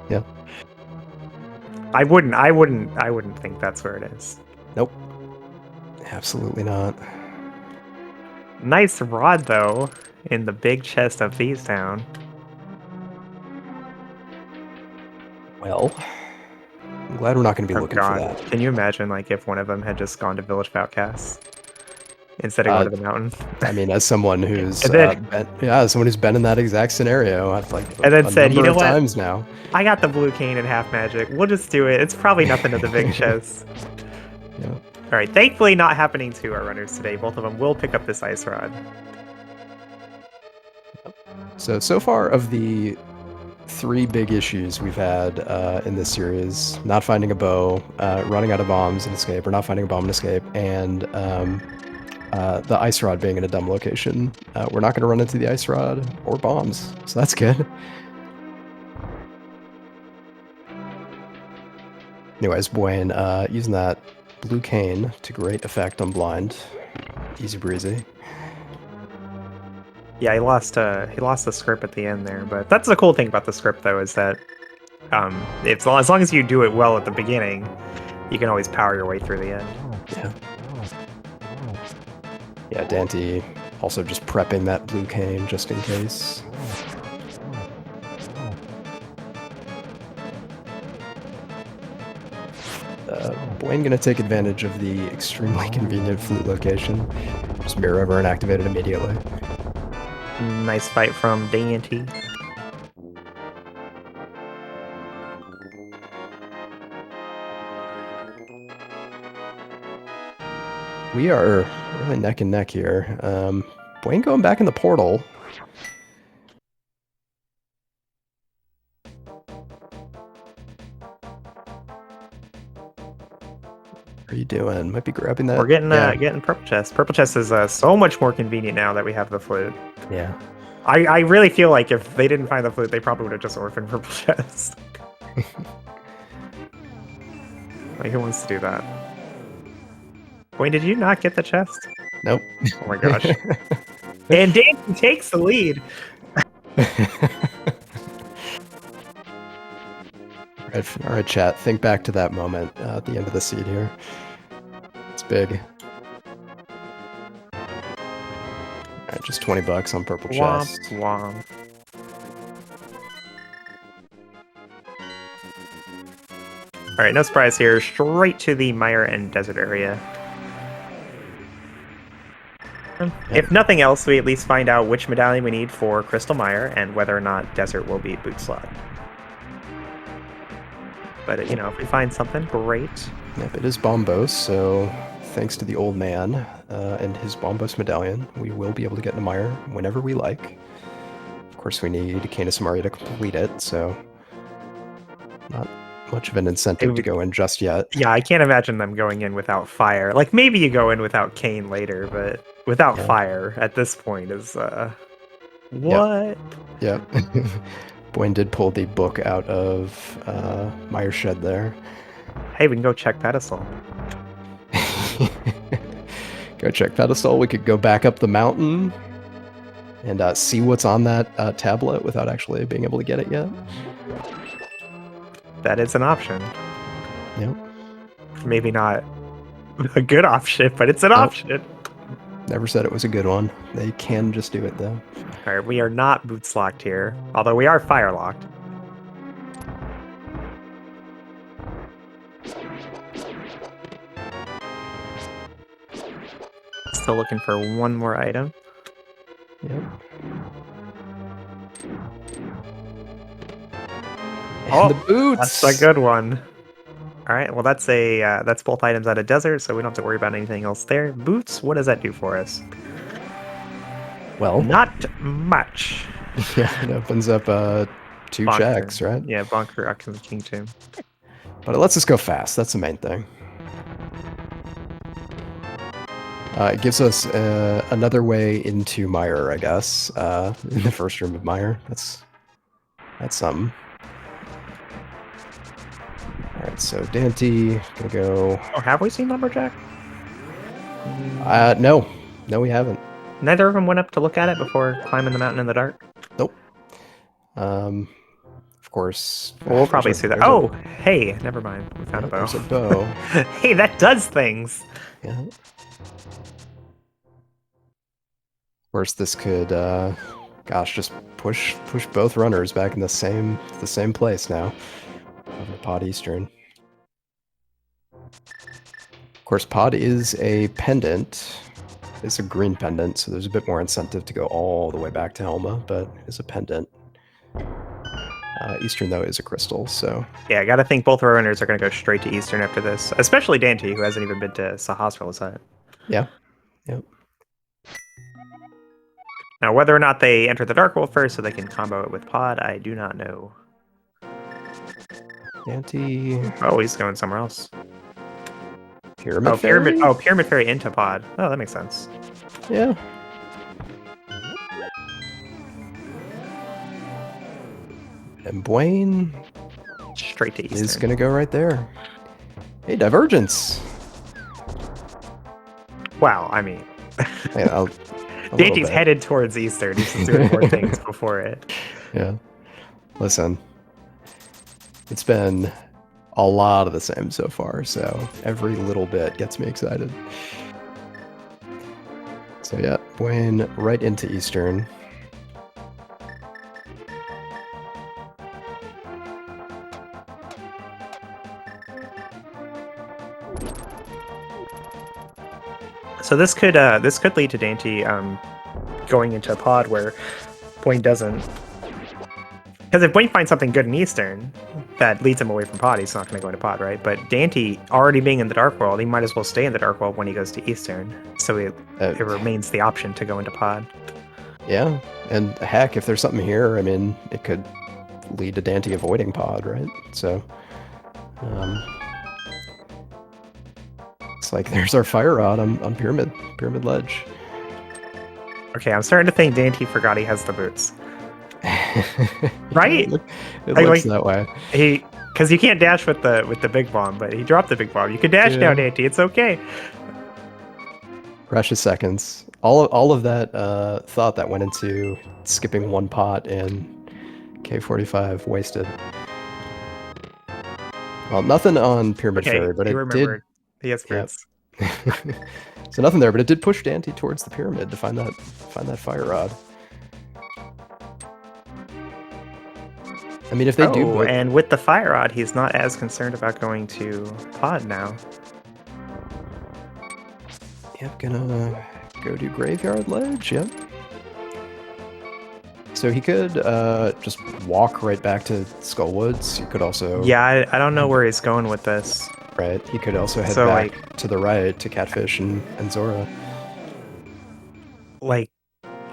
Yeah. I wouldn't think that's where it is. Nope. Absolutely not. Nice rod, though, in the big chest of Thieves Town. Well, I'm glad we're not going to be looking for that. Can you imagine, like, if one of them had just gone to Village of Outcasts instead of going to the mountain? I mean, as someone who's been in that exact scenario, I've like and then said, you know what? Times now. I got the blue cane and half magic. We'll just do it. It's probably nothing to the big chest. Yeah. All right. Thankfully, not happening to our runners today. Both of them will pick up this ice rod. So far of the 3 big issues we've had in this series, not finding a bow, running out of bombs and escape, or not finding a bomb and escape, and the ice rod being in a dumb location. We're not going to run into the ice rod or bombs, so that's good. Anyways, Buane using that blue cane to great effect on blind. Easy breezy. Yeah, he lost the script at the end there, but that's the cool thing about the script, though, is that as long as you do it well at the beginning, you can always power your way through the end. Yeah. Yeah, daaanty also just prepping that blue cane just in case. Buane gonna take advantage of the extremely convenient flute location. Just Mire over and activate it immediately. Nice fight from daaanty. We are really neck and neck here. Buane going back in the portal. What are you doing? Might be grabbing that. We're getting purple chest. Purple chest is so much more convenient now that we have the flute. Yeah. I really feel like if they didn't find the flute, they probably would have just orphaned purple chest. Like, who wants to do that? Wait, did you not get the chest? Nope. Oh my gosh. And daaanty takes the lead. All right, chat. Think back to that moment at the end of the seed here. It's big. All right, just $20 on purple chest. Womp. All right, no surprise here. Straight to the Mire and desert area. If nothing else, we at least find out which medallion we need for Crystal Mire and whether or not desert will be boot slot. But, you know, if we find something, great. Yep, it is bombos, so thanks to the old man and his bombos medallion, we will be able to get into Mire whenever we like. Of course, we need Canis Maria to complete it, so not much of an incentive to go in just yet. Yeah, I can't imagine them going in without fire. Like, maybe you go in without Cane later, but without fire at this point is, what? Yep. Buane did pull the book out of Mire's shed there. Hey, we can go check Pedestal. Go check Pedestal. We could go back up the mountain and see what's on that tablet without actually being able to get it yet. That is an option. Yep. Maybe not a good option, but it's an option. Never said it was a good one. They can just do it, though. All right, we are not boots locked here, although we are fire locked. Still looking for one more item. Yep. Oh, the boots! That's a good one. All right, well, that's both items out of desert, so we don't have to worry about anything else there. Boots, what does that do for us? Well, not much. Yeah, it opens up two Bonker. checks, right? Yeah, Bonker, Oxen, King 2. But it lets us go fast. That's the main thing. It gives us another way into Mire, I guess. In the first room of Mire. That's something. Alright, so daaanty, gonna go... Oh, have we seen Lumberjack? No. No, we haven't. Neither of them went up to look at it before climbing the mountain in the dark? Nope. Of course... Well, we'll probably see that. Oh, hey, never mind. We found a bow. There's a bow. Hey, that does things! Yeah. Of course, this could, gosh, just push both runners back in the same place now. Over to Pod Eastern. Of course, Pod is a pendant. It's a green pendant, so there's a bit more incentive to go all the way back to Helma, but it's a pendant. Eastern, though, is a crystal, so... Yeah, I gotta think both our runners are gonna go straight to Eastern after this. Especially daaanty, who hasn't even been to Sahasrar's hut. Yeah. Yep. Now, whether or not they enter the Dark World first so they can combo it with Pod, I do not know. daaanty... Oh, he's going somewhere else. Pyramid Fairy? Pyramid Fairy into Pod. Oh, that makes sense. Yeah. And Buane straight to Eastern. is gonna go right there. Hey, Divergence! Wow, I mean... Yeah, daaanty's headed towards Eastern. He's just doing more things before it. Yeah. Listen. It's been a lot of the same so far, so every little bit gets me excited. So yeah, Buane right into Eastern. So this could lead to daaanty going into a pod where Buane doesn't. Because if Buane finds something good in Eastern that leads him away from Pod, he's not going to go into Pod, right? But daaanty, already being in the Dark World, he might as well stay in the Dark World when he goes to Eastern. So it remains the option to go into Pod. Yeah, and heck, if there's something here, I mean, it could lead to daaanty avoiding Pod, right? So, it's like there's our fire rod on Pyramid Ledge. Okay, I'm starting to think daaanty forgot he has the boots. Right? It looks that way. Because you can't dash with the big bomb, but he dropped the big bomb. You can dash now, daaanty. It's okay. Precious seconds. All of that thought that went into skipping one pot in K45 wasted. Well, nothing on Pyramid Fairy, but it did. He has boots. So nothing there, but it did push daaanty towards the pyramid to find that fire rod. I mean, if they do... and with the fire rod, he's not as concerned about going to Pod now. Yep, gonna go do Graveyard Ledge, yep. So he could just walk right back to Skullwoods. He could also... Yeah, I don't know where he's going with this. Right, he could also head back to the right to Catfish and Zora. Like,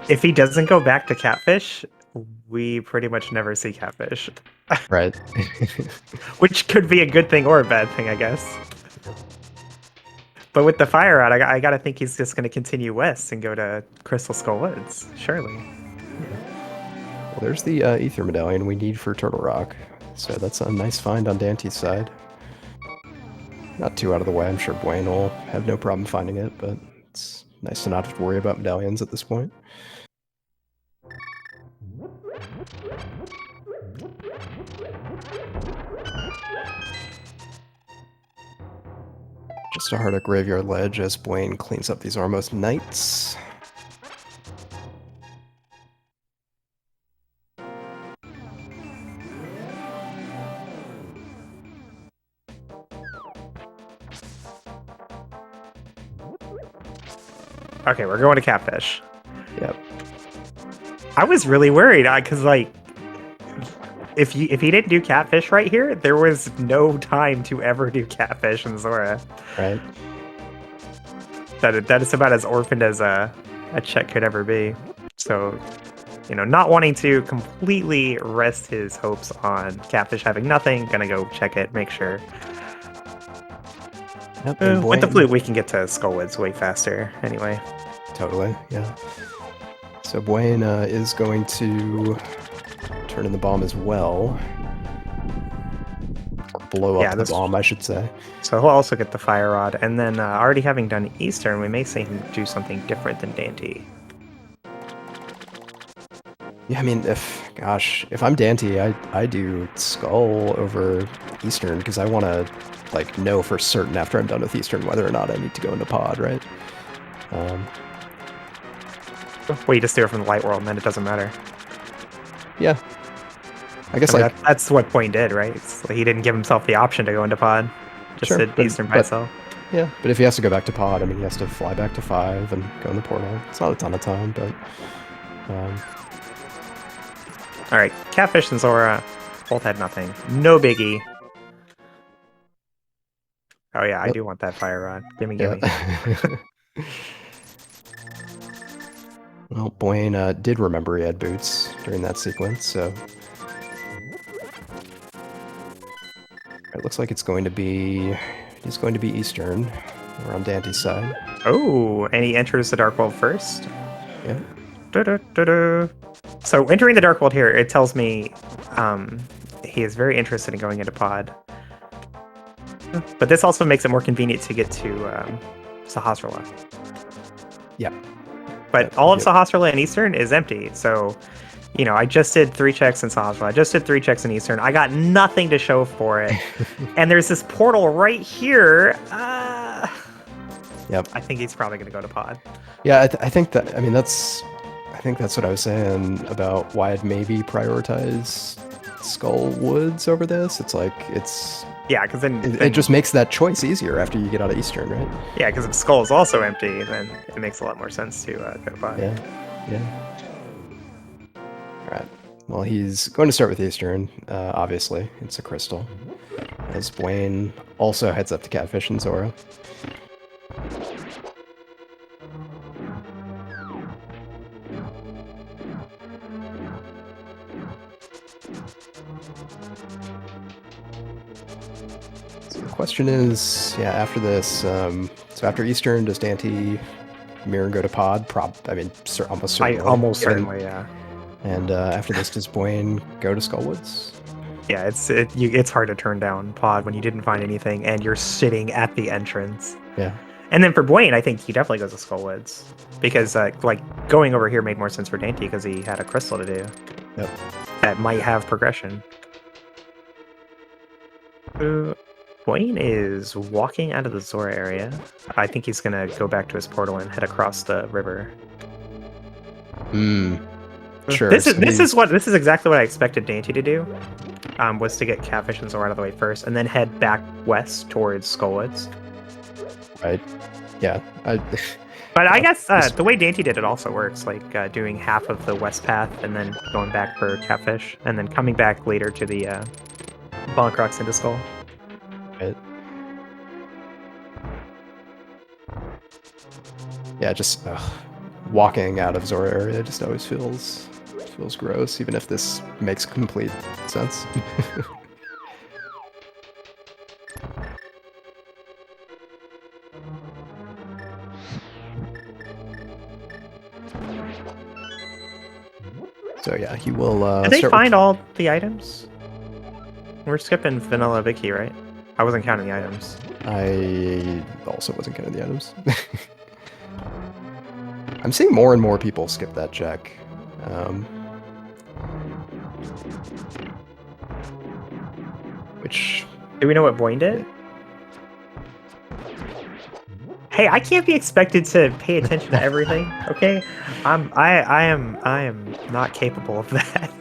if he doesn't go back to Catfish, we pretty much never see Catfish. Right. Which could be a good thing or a bad thing, I guess. But with the fire rod, I gotta think he's just gonna continue west and go to Crystal Skull Woods, surely. Well, there's the Ether Medallion we need for Turtle Rock. So that's a nice find on daaanty's side. Not too out of the way. I'm sure Buane will have no problem finding it, but it's nice to not have to worry about medallions at this point. Just a heart at Graveyard Ledge as Buane cleans up these Armos Knights. Okay, we're going to Catfish. Yep. I was really worried because, like, if he didn't do Catfish right here, there was no time to ever do Catfish in Zora. Right. That is about as orphaned as a check could ever be. So you know, not wanting to completely rest his hopes on Catfish having nothing, gonna go check it, make sure. Yep, With the Flute, we can get to Skullwoods way faster anyway. Totally, yeah. So Buane is going to turn in the bomb as well. Or blow up the bomb, I should say. So he'll also get the Fire Rod, and then already having done Eastern, we may see him do something different than daaanty. Yeah, I mean, if I'm daaanty, I do Skull over Eastern because I want to like know for certain after I'm done with Eastern whether or not I need to go into pod, right? Well, you just do it from the light world, and then it doesn't matter. Yeah, I guess like that's what Buane did, right? Like he didn't give himself the option to go into pod. Just did Eastern by itself. Yeah, but if he has to go back to pod, I mean, he has to fly back to 5 and go in the portal. It's not a ton of time, but. All right, Catfish and Zora both had nothing. No biggie. Oh yeah, I do want that Fire Rod. Gimme. Well, Buane did remember he had boots during that sequence, so... It looks like it's going to be... He's going to be Eastern. We're on daanty's side. Oh, and he enters the Dark World first? Yeah. So entering the Dark World here, it tells me he is very interested in going into pod. But this also makes it more convenient to get to Sahasrahla. Yeah. But all of Sahasrahla and Eastern is empty, so... You know, I just did 3 checks in Sahasrahla. I just did 3 checks in Eastern. I got nothing to show for it. And there's this portal right here. Yep. I think he's probably going to go to pod. Yeah, I think that... I mean, that's what I was saying about why I'd maybe prioritize Skullwoods over this. It's like, it's... Yeah, because then it just makes that choice easier after you get out of Eastern, right? Yeah, because if Skull is also empty, then it makes a lot more sense to go to pod. Yeah. Alright, well, he's going to start with Eastern, obviously. It's a crystal. As Buane also heads up to Catfish and Zora. So the question is, yeah, after this, so after Eastern, does daaanty, Mire go to pod? I mean, almost certainly. Almost certainly, yeah. And after this, does Buane go to Skullwoods? Yeah, it's hard to turn down pod when you didn't find anything and you're sitting at the entrance. Yeah. And then for Buane, I think he definitely goes to Skullwoods because like going over here made more sense for daaanty because he had a crystal to do. Yep. That might have progression. Buane is walking out of the Zora area. I think he's gonna go back to his portal and head across the river. Sure. This is exactly what I expected daaanty to do. Was to get Catfish and Zora out of the way first, and then head back west towards Skullwoods. Right. Yeah. But I guess the way daaanty did it also works, like doing half of the west path and then going back for Catfish, and then coming back later to the Bonkrox into Skull. Right. Yeah, just walking out of Zora area just always feels gross, even if this makes complete sense. So yeah, he will. Did they find all the items? We're skipping Vanilla Vicky, right? I wasn't counting the items. I also wasn't counting the items. I'm seeing more and more people skip that check. Which... Do we know what Buane did? Hey, I can't be expected to pay attention to everything, okay? I am not capable of that.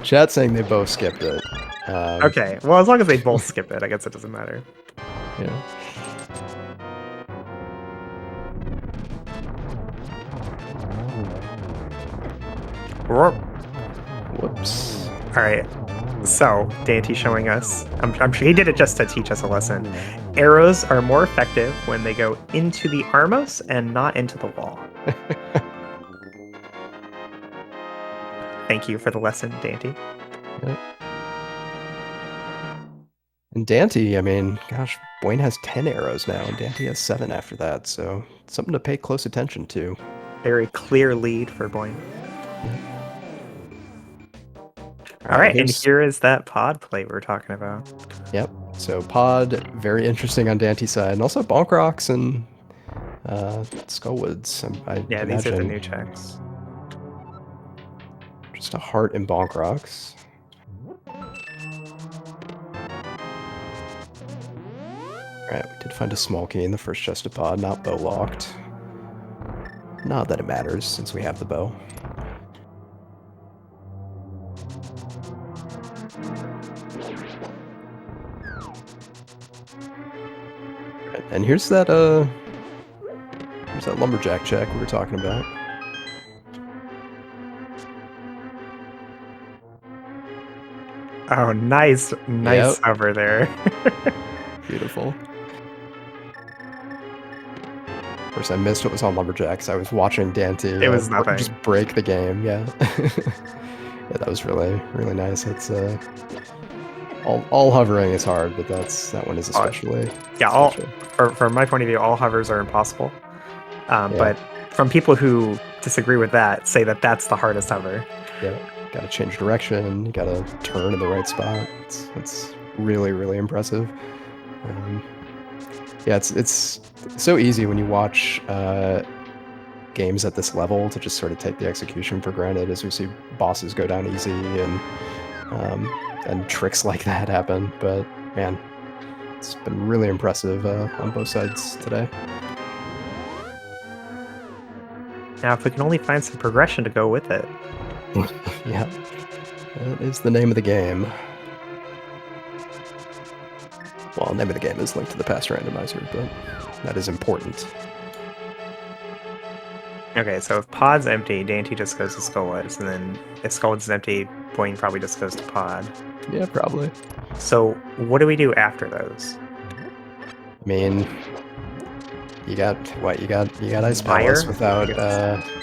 Chat saying they both skipped it. Okay, well, as long as they both skip it, I guess it doesn't matter. Yeah. Whoops. All right. So, daaanty showing us, I'm sure he did it just to teach us a lesson. Arrows are more effective when they go into the Armos and not into the wall. Thank you for the lesson, daaanty. Yep. And daaanty, I mean, gosh, Buane has 10 arrows now, and daaanty has 7 after that, so something to pay close attention to. Very clear lead for Buane. Yep. All right, and here is that pod play we were talking about. Yep. So pod, very interesting on daanty's side, and also bonk rocks and Skullwoods. Yeah, these are the new checks. Just a heart and bonk rocks. Alright, we did find a small key in the first chest of pod, not bow locked. Not that it matters, since we have the bow. Right, and here's that lumberjack check we were talking about. Oh, nice hover there. Beautiful. Of course, I missed what was on lumberjacks. I was watching daaanty. It was nothing. Just break the game. Yeah, yeah, that was really nice. It's all hovering is hard, but that one is especially. Yeah, from my point of view, all hovers are impossible. But from people who disagree with that, say that that's the hardest hover. Yeah, gotta change direction. You gotta turn in the right spot. It's really impressive. Yeah, it's so easy when you watch games at this level to just sort of take the execution for granted, as we see bosses go down easy and tricks like that happen. But man, it's been really impressive on both sides today. Now, if we can only find some progression to go with it. Yeah, that is the name of the game. Well, the name of the game is linked to the past randomizer, but that is important. Okay, so if pod's empty, daaanty just goes to Skullwoods, and then if Skullwoods is empty, Buane probably just goes to pod. Yeah, probably. So what do we do after those? I mean, you got what? You got Ice Palace Mire? without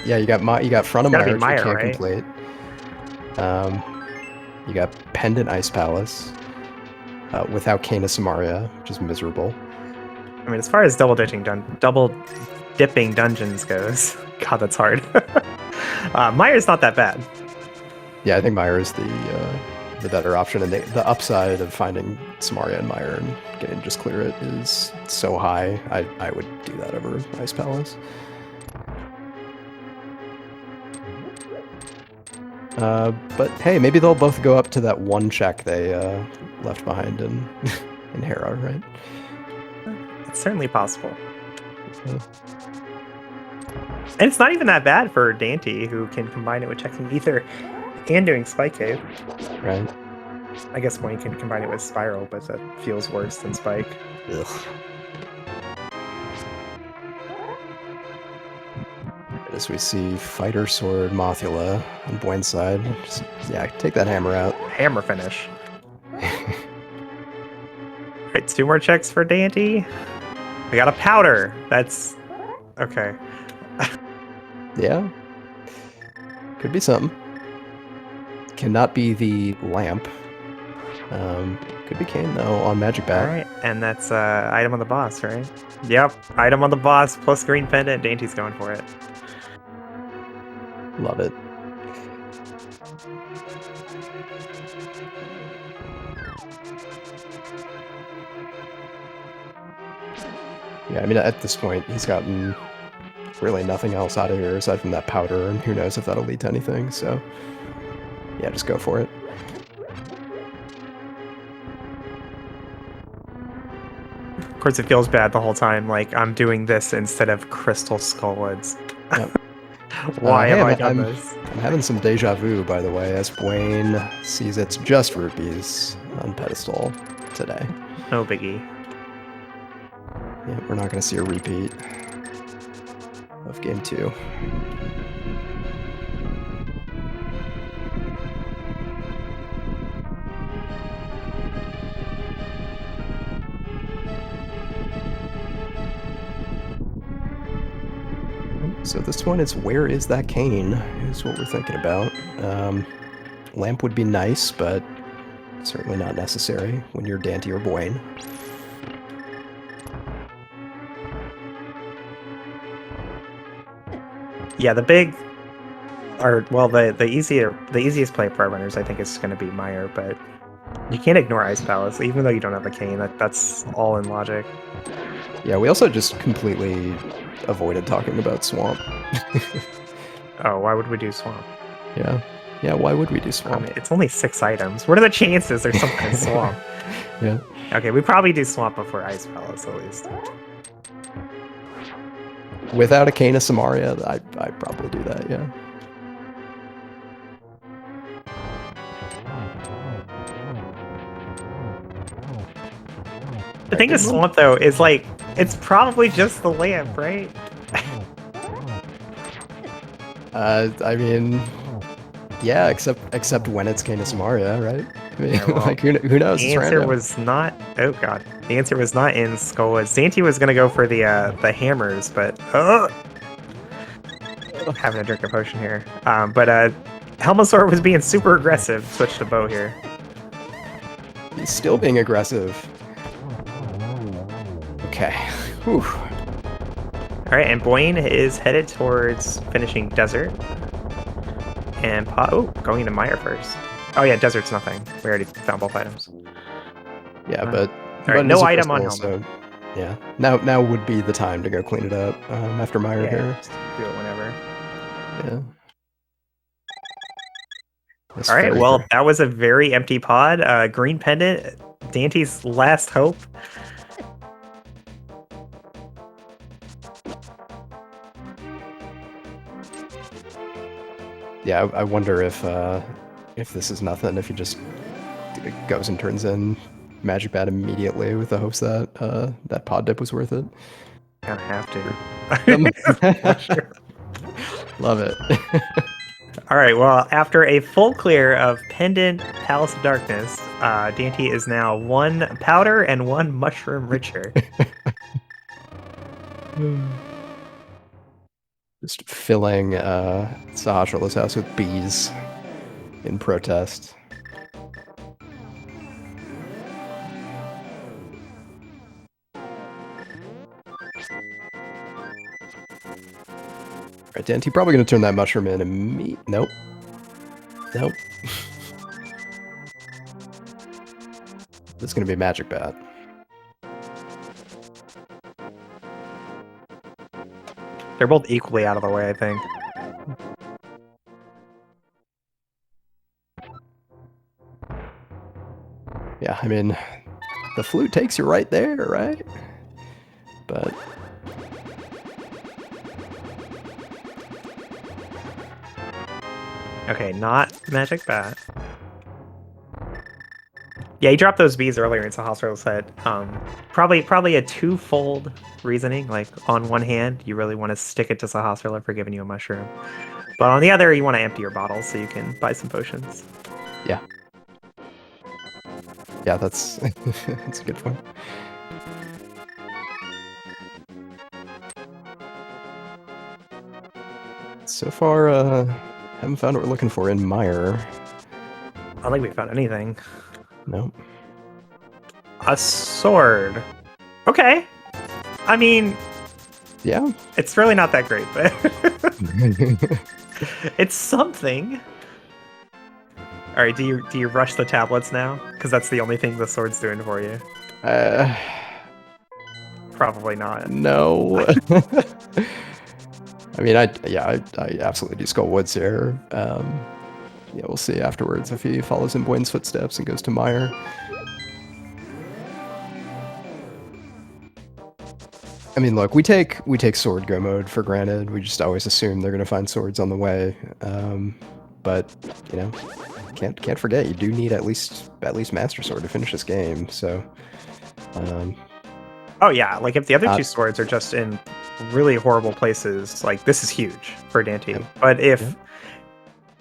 yeah, you got Front of Mire, which you can't right? complete. You got Pendant Ice Palace without Cane of Samaria, which is miserable. I mean, as far as double dipping dungeons goes, God, that's hard. Mire's not that bad. Yeah, I think Mire is the better option, and the upside of finding Samaria and Mire and getting to just clear it is so high. I would do that over Ice Palace. But hey, maybe they'll both go up to that one check they left behind in Hera, right? It's certainly possible. Yeah. And it's not even that bad for daaanty, who can combine it with checking ether and doing Spike Cave. Right. I guess Buane can combine it with Spiral, but that feels worse than Spike. Ugh. As we see Fighter Sword Mothula on Buane's side. Just, yeah, take that hammer out. Hammer finish. Right, 2 more checks for daaanty. We got a powder. That's okay. Yeah. Could be something. Cannot be the lamp. Could be Cane though on Magic Bat. Alright, and that's item on the boss, right? Yep, item on the boss plus green pendant. Daanty's going for it. Love it. Yeah, I mean, at this point, he's gotten really nothing else out of here aside from that powder, and who knows if that'll lead to anything, so yeah, just go for it. Of course, it feels bad the whole time, like I'm doing this instead of Crystal Skullwoods. Yep. Why have I done this? I'm having some deja vu, by the way, as Buane sees it's just rupees on pedestal today. No biggie. Yeah, we're not going to see a repeat of game 2. So this one is Where is that cane? Is what we're thinking about. Lamp would be nice, but certainly not necessary when you're daaanty or Buane. Yeah, the easiest play for our runners, I think, is going to be Mire, but you can't ignore Ice Palace, even though you don't have the cane. That's all in logic. Yeah, we also just completely avoided talking about Swamp. Oh, why would we do Swamp? Yeah. Yeah, why would we do Swamp? I mean, it's only 6 items. What are the chances there's something in Swamp? Yeah. Okay, we probably do Swamp before Ice Palace, at least. Without a cane of Samaria, I'd probably do that, yeah. The thing is Swamp, though, is like, it's probably just the lamp, right? I mean, yeah, except when it's Cane of Samaria, right? I mean, Yeah, well, like, who knows? The answer was not... Oh, God. The answer was not in Skull. Daaanty was going to go for the hammers, but... having a drink of potion here. But Helmasaur was being super aggressive. Switched to bow here. He's still being aggressive. Okay. Whew. Alright, and Buane is headed towards finishing Desert. And going into Mire first. Oh yeah, Desert's nothing. We already found both items. Yeah, but... Alright, no item on Helmet. So, yeah, now would be the time to go clean it up after Mire here. Just do it whenever. Yeah. All right, well, that was a very empty pod. Green Pendant, Daanty's last hope. Yeah, I wonder if this is nothing, if he just goes and turns in Magic Bat immediately with the hopes that that pod dip was worth it. Kind of have to. Love it. All right, well, after a full clear of Pendant, Palace of Darkness, Daaanty is now 1 powder and 1 mushroom richer. Just filling Sahasrah's house with bees in protest. Alright, Daaanty probably going to turn that mushroom in and Nope. Nope. This is going to be Magic Bat. They're both equally out of the way, I think. Yeah, I mean, the Flute takes you right there, right? But... Okay, not Magic Bat. Yeah, he dropped those bees earlier into Sahasrah's head. Probably a twofold reasoning. Like, on one hand, you really want to stick it to Sahasrah for giving you a mushroom. But on the other, you want to empty your bottles so you can buy some potions. Yeah. Yeah, that's, that's a good point. So far, haven't found what we're looking for in Mire. I don't think we found anything. Nope. A sword. Okay. I mean... Yeah. It's really not that great, but... it's something. Alright, do you rush the tablets now? Because that's the only thing the sword's doing for you. Probably not. No. I mean, I absolutely do Skull Woods here. Yeah, we'll see afterwards if he follows in Buane's footsteps and goes to Mire. I mean, look, we take sword go mode for granted. We just always assume they're gonna find swords on the way. But you know, can't forget you do need at least Master Sword to finish this game. So. Oh yeah, like if the other two swords are just in really horrible places, like this is huge for Daaanty. Yeah. But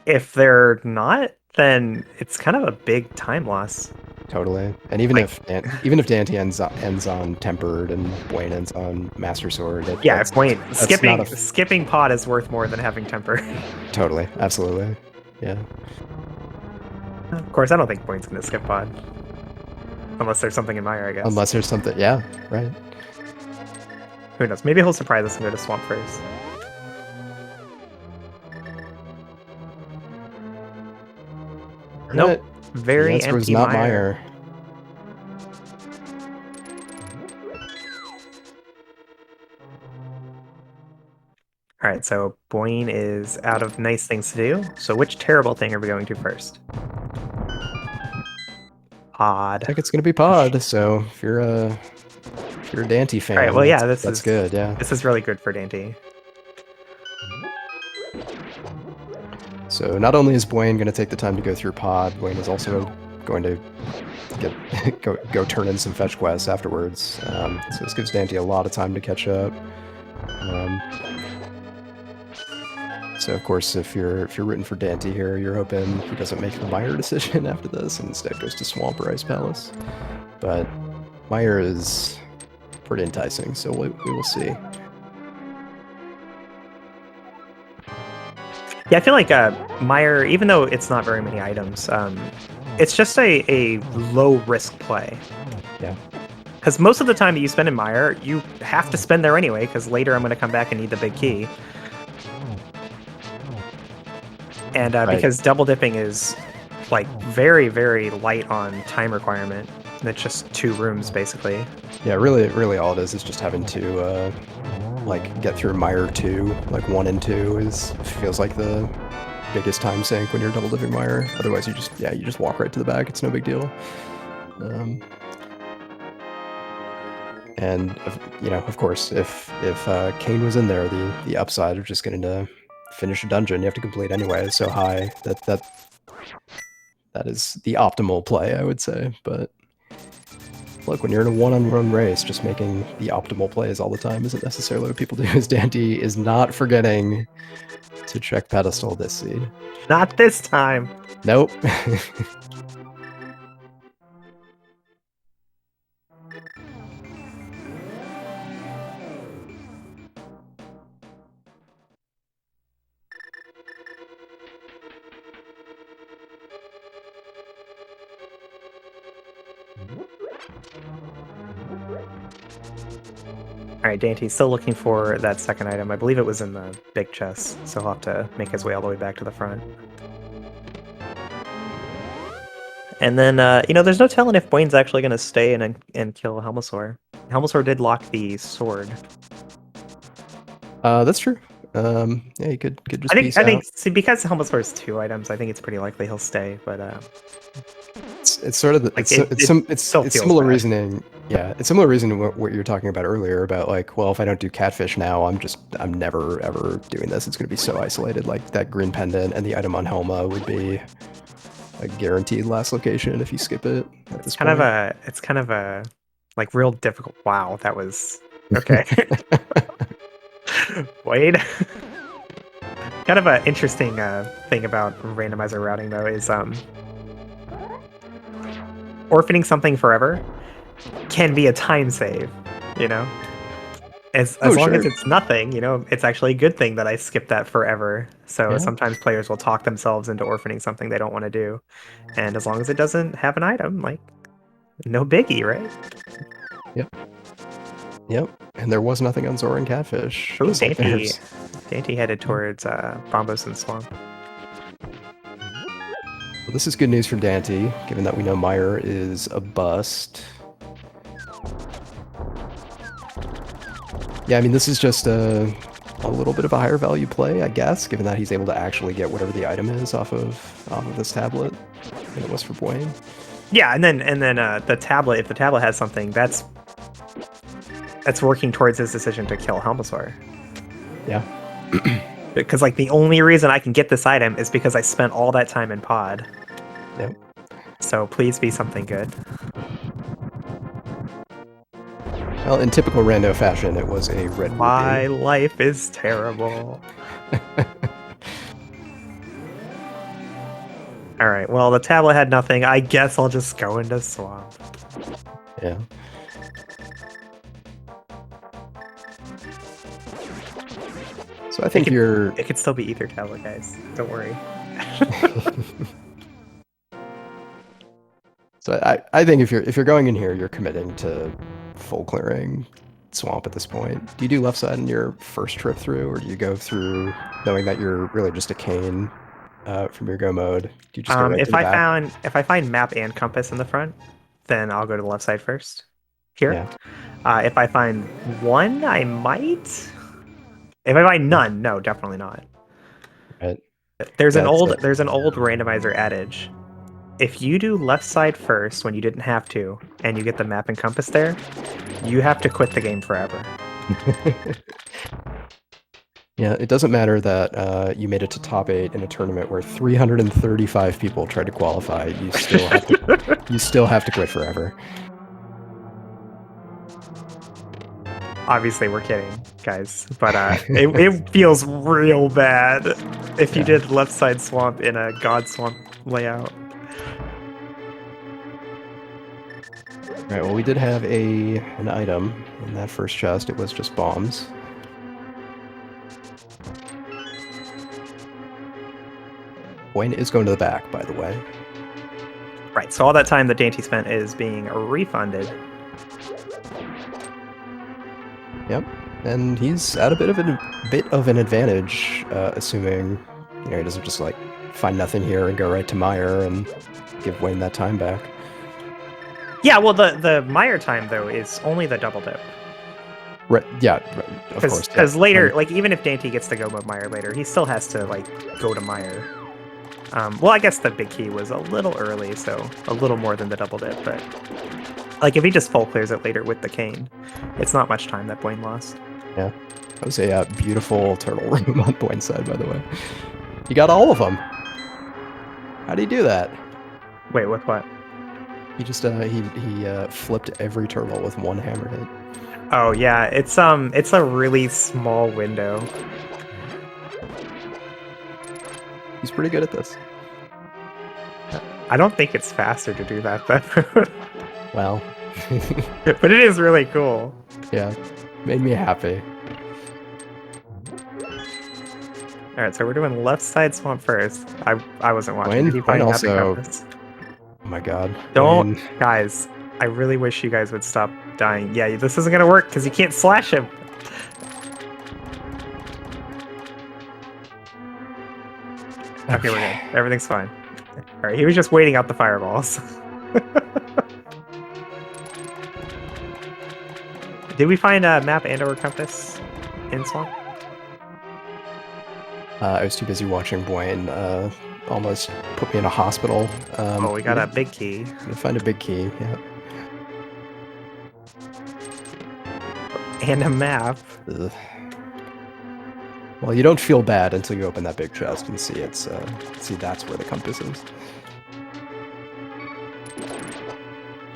if they're not, then it's kind of a big time loss. Totally. And even if Daaanty ends on Tempered and Buane ends on Master Sword, Buane skipping pod is worth more than having Temper. Totally, absolutely, yeah. Of course, I don't think Buane's gonna skip pod. Unless there's something in Mire, I guess. Unless there's something, yeah, right. Who knows? Maybe he'll surprise us and go to Swamp first. Nope. Very the answer was empty not Mire. Alright, so Buane is out of nice things to do. So which terrible thing are we going to first? Pod. I think it's gonna be pod, so if you're a daaanty fan, Alright, well yeah, that's good, yeah. This is really good for daaanty. So not only is Buane going to take the time to go through pod, Buane is also going to go turn in some fetch quests afterwards. So this gives daaanty a lot of time to catch up. So of course, if you're rooting for daaanty here, you're hoping he doesn't make the Mire decision after this and instead goes to Swamp or Ice Palace. But Mire is pretty enticing, so we will see. Yeah, I feel like Mire, even though it's not very many items, it's just a low-risk play. Yeah. Because most of the time that you spend in Mire, you have to spend there anyway, because later I'm going to come back and need the big key. And Right. because double dipping is like very, very light on time requirement. And it's just 2 rooms, basically. Yeah, really all it is just having to like get through Mire 2, like 1 and 2 feels like the biggest time sink when you're double dipping Mire. Otherwise you just walk right to the back, it's no big deal. And you know, of course, if Kane was in there, the upside of just getting to finish a dungeon you have to complete anyway is so high that is the optimal play, I would say. But look, when you're in a one-on-one race, just making the optimal plays all the time isn't necessarily what people do. As daaanty is not forgetting to check pedestal this seed. Not this time. Nope. Alright, daaanty's still looking for that second item. I believe it was in the big chest, so he'll have to make his way all the way back to the front. And then, you know, there's no telling if Buane's actually going to stay and kill Helmasaur. Helmasaur did lock the sword. That's true. Yeah, he could just I think see, because Helmasaur is 2 items, I think it's pretty likely he'll stay, but it's sort of the, like it's similar reasoning. Yeah, it's similar reasoning to what you were talking about earlier about like, well, if I don't do Catfish now, I'm never ever doing this. It's going to be so isolated. Like that green pendant and the item on Helma would be a guaranteed last location if you skip it at this point. It's kind of a like real difficult. Wow, that was okay. Wait. Kind of an interesting thing about randomizer routing though is orphaning something forever can be a time save, you know? As long as it's nothing, you know, it's actually a good thing that I skipped that forever. So sometimes players will talk themselves into orphaning something they don't want to do. And as long as it doesn't have an item, like, no biggie, right? Yep. And there was nothing on Zora and Catfish. Ooh, daaanty headed towards Bombos and Swamp. Well, this is good news for daaanty, given that we know Mire is a bust. Yeah, I mean, this is just a little bit of a higher value play, I guess, given that he's able to actually get whatever the item is off of this tablet than it was for Buane. Yeah, and then the tablet, if the tablet has something, that's working towards his decision to kill Helmasaur. Yeah. Because like the only reason I can get this item is because I spent all that time in pod. Yep. So please be something good. Well, in typical rando fashion, it was a red My life is terrible. Alright, well, the tablet had nothing. I guess I'll just go into Swamp. Yeah. So I think it could still be either tablet, guys. Don't worry. So I think if you're going in here, you're committing to full clearing swamp at this point. Do you do left side in your first trip through, or do you go through knowing that you're really just a cane from your go mode? Do you just go right to the back? If I find map and compass in the front, then I'll go to the left side first. Here. Yeah. If I find one, I might. If I find none, no, definitely not. Right. There's Yeah. there's an old randomizer adage. If you do left side first when you didn't have to, and you get the map and compass there, you have to quit the game forever. Yeah, it doesn't matter that you made it to top 8 in a tournament where 335 people tried to qualify. You still have to quit forever. Obviously, we're kidding, guys, but it feels real bad if you did left side swamp in a god swamp layout. Right, well, we did have an item in that first chest. It was just bombs. Buane is going to the back, by the way. Right, so all that time that daaanty spent is being refunded. Yep, and he's at a bit of an advantage, assuming he doesn't just like find nothing here and go right to Mire and give Buane that time back. Yeah, well, the Mire time though is only the double dip. Right. Yeah. Right, of course. Because later, like even if daaanty gets to go mode Mire later, he still has to like go to Mire. Well, I guess the big key was a little early, so a little more than the double dip, but like if he just full clears it later with the cane, it's not much time that Buane lost. Yeah. That was a beautiful turtle room on Buane's side, by the way. You got all of them. How do you do that? Wait, with what? He just he flipped every turtle with one hammer hit. Oh yeah, it's a really small window. He's pretty good at this. I don't think it's faster to do that though. Well. But it is really cool. Yeah. Made me happy. Alright, so we're doing left side swamp first. I wasn't watching. Buane also. Oh my god. Don't, guys. I really wish you guys would stop dying. Yeah, this isn't gonna work because you can't slash him. Okay, we're good. Everything's fine. Alright, he was just waiting out the fireballs. Did we find a map and or compass in swamp? I was too busy watching Buane almost put me in a hospital. Oh, we got a big key. We find a big key, yeah. And a map. Ugh. Well, you don't feel bad until you open that big chest and see see that's where the compass is.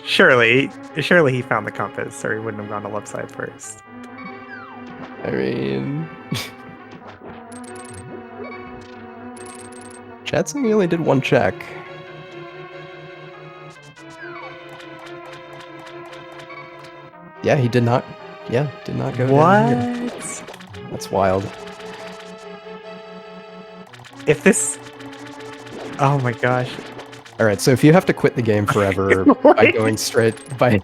Surely he found the compass, or he wouldn't have gone to left side first. I mean, Chad saying he only did one check. Yeah, he did not. Yeah, did not go down here. That's wild. If this... Oh my gosh. Alright, so if you have to quit the game forever by going straight by...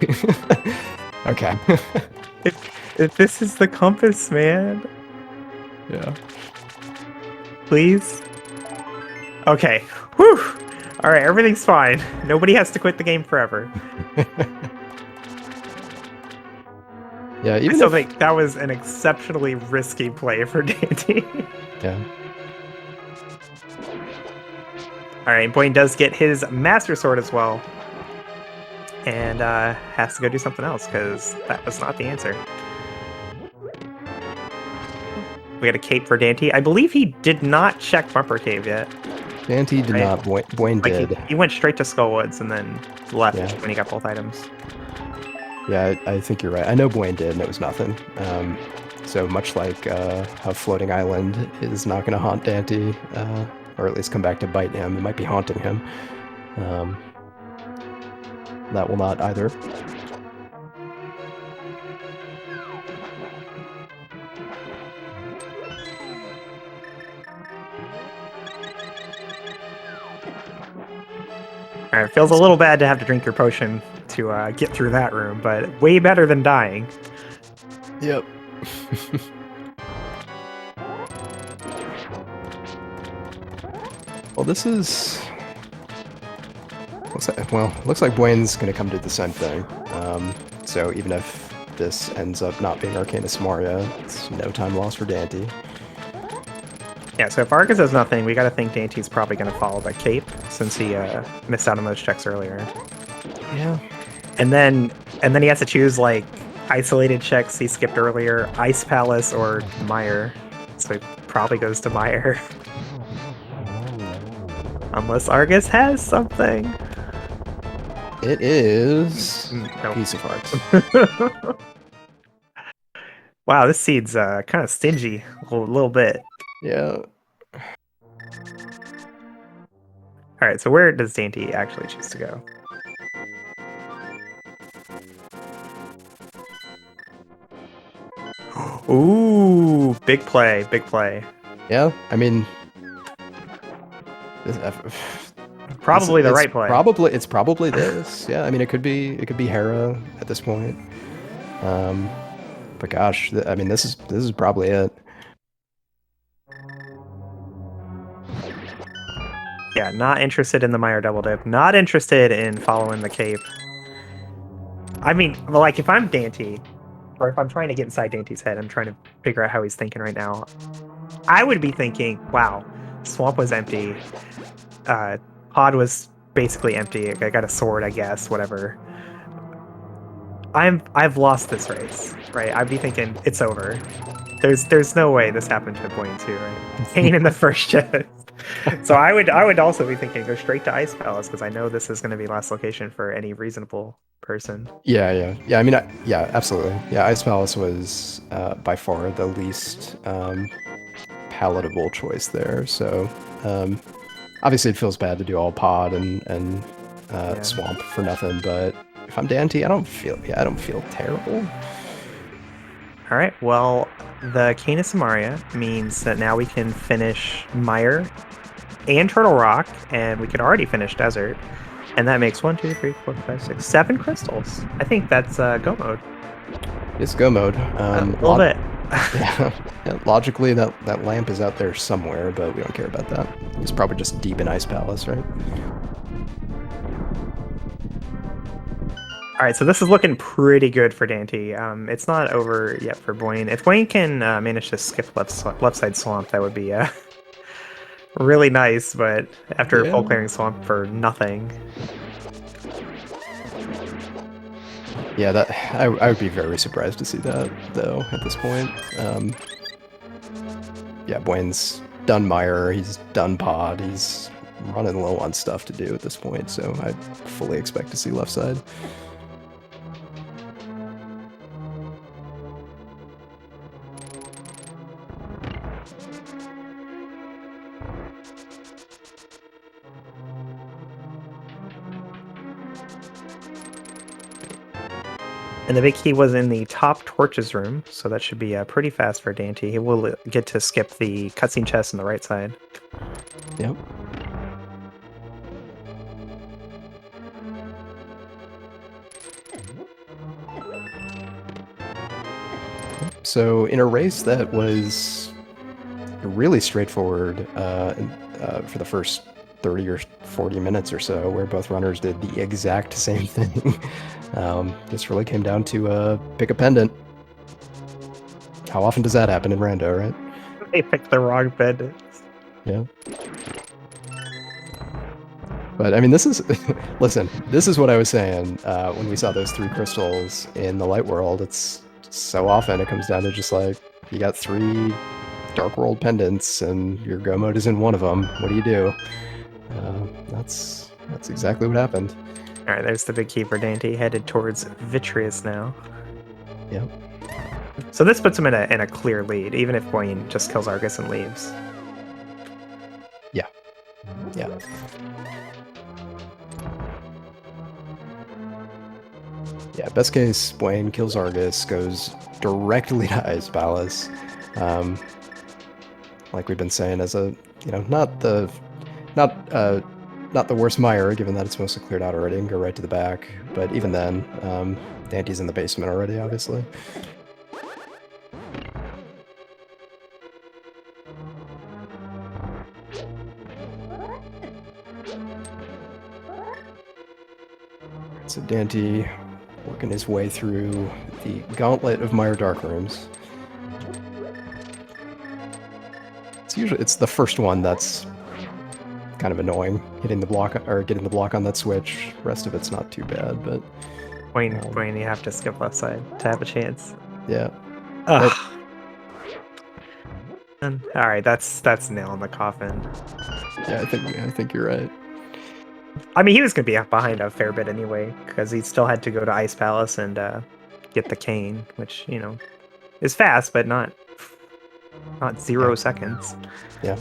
Okay. if this is the compass, man. Yeah. Please? Okay. Whew! Alright, everything's fine. Nobody has to quit the game forever. Yeah, even I think that was an exceptionally risky play for daaanty. Yeah. Alright, Buane does get his Master Sword as well. And has to go do something else, because that was not the answer. We got a cape for daaanty. I believe he did not check Bumper Cave yet. daaanty did not. Buane did. He went straight to Skullwoods and then left Yeah. when he got both items. Yeah, I think you're right. I know Buane did, and it was nothing. So much like how Floating Island is not going to haunt daaanty, or at least come back to bite him, it might be haunting him. That will not either. All right, feels a little bad to have to drink your potion to get through that room, but way better than dying. Yep. Well, this is... looks like Buane's going to come to the same thing. So even if this ends up not being Arcanus Maria, it's no time lost for daaanty. Yeah, so if Argus does nothing, we got to think daanty's probably going to follow the cape since he missed out on those checks earlier. Yeah. And then he has to choose like isolated checks he skipped earlier, Ice Palace or Mire. So he probably goes to Mire. Unless Argus has something. It is Nope. Piece of Hearts. Wow, this seed's kind of stingy a little bit. Yeah. All right, so where does daaanty actually choose to go? Ooh, big play, big play. Yeah, I mean... Probably the right play. It's probably this. Yeah, I mean, it could be Hera at this point. But gosh, I mean, this is probably it. Yeah, not interested in the Mire double dip. Not interested in following the cape. I mean, like if I'm daaanty, or if I'm trying to get inside daanty's head, I'm trying to figure out how he's thinking right now. I would be thinking, wow, swamp was empty. Pod was basically empty. I got a sword, I guess, whatever. I've lost this race, right? I'd be thinking it's over. There's no way this happened to Buane too, right? Pain in the first chest. So I would also be thinking go straight to Ice Palace because I know this is going to be last location for any reasonable person. Yeah. I mean, yeah, absolutely. Yeah, Ice Palace was by far the least palatable choice there. So obviously it feels bad to do all pod and swamp for nothing, but if I'm daaanty, I don't feel terrible. All right, well, the Canis Maria means that now we can finish Mire and Turtle Rock, and we could already finish Desert. And that makes 1, 2, 3, 4, 5, 6, 7 crystals. I think that's go mode. It's go mode. A little bit. Yeah, logically, that lamp is out there somewhere, but we don't care about that. It's probably just deep in Ice Palace, right? All right, so this is looking pretty good for daaanty. It's not over yet for Buane. If Buane can manage to skip left side swamp, that would be really nice. But after full clearing swamp for nothing, yeah, that I would be very surprised to see that though at this point. Yeah, Buane's done Mire, he's done pod, he's running low on stuff to do at this point, so I fully expect to see left side. And the big key was in the top torches room, so that should be pretty fast for daaanty. He will get to skip the cutscene chest on the right side. Yep. So in a race that was really straightforward for the first 30 or 40 minutes or so, where both runners did the exact same thing. This really came down to pick a pendant. How often does that happen in Rando, right? They picked the wrong pendants. Yeah. But I mean, this is listen. This is what I was saying when we saw those 3 crystals in the light world. It's so often it comes down to just like you got 3 dark world pendants and your go mode is in one of them. What do you do? That's exactly what happened. All right, there's the big key for daaanty, headed towards Vitreous now. Yep. So this puts him in a clear lead, even if Buane just kills Argus and leaves. Yeah. Yeah, best case, Buane kills Argus, goes directly to Ice Palace. Like we've been saying, as a, not not the worst Mire, given that it's mostly cleared out already and go right to the back. But even then, Dante's in the basement already, obviously. So Dante working his way through the gauntlet of Mire Dark Rooms. It's the first one that's kind of annoying, hitting the block or getting the block on that switch. Rest of it's not too bad, but Buane, you have to skip left side to have a chance. Yeah. Ugh. All right, that's nail in the coffin. Yeah, I think you're right. I mean, he was gonna be behind a fair bit anyway, because he still had to go to Ice Palace and get the cane, which, you know, is fast, but not 0 seconds. Yeah.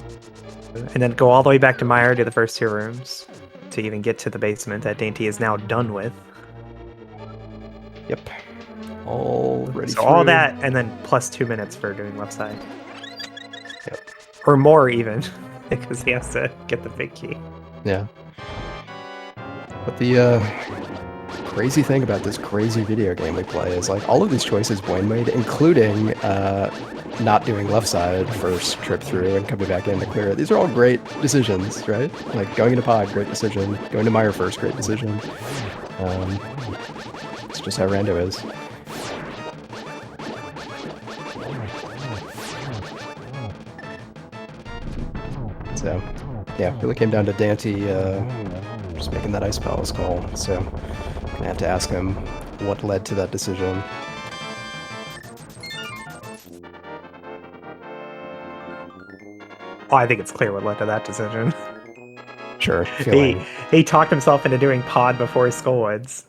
And then go all the way back to Mire to the first 2 rooms to even get to the basement that Dainty is now done with. Yep. All ready. So all that, and then plus 2 minutes for doing left side. Yep. Or more even, because he has to get the big key. Yeah. But the crazy thing about this crazy video game we play is like all of these choices Buane made, including not doing left side first trip through and coming back in to clear it. These are all great decisions, right? Like going into pod, great decision. Going to Mire first, great decision. It's just how Rando is. So, yeah, really came down to Dante just making that Ice Palace call. So, gonna have to ask him what led to that decision. Oh, I think it's clear what led to that decision. Sure. He talked himself into doing pod before Skullwoods,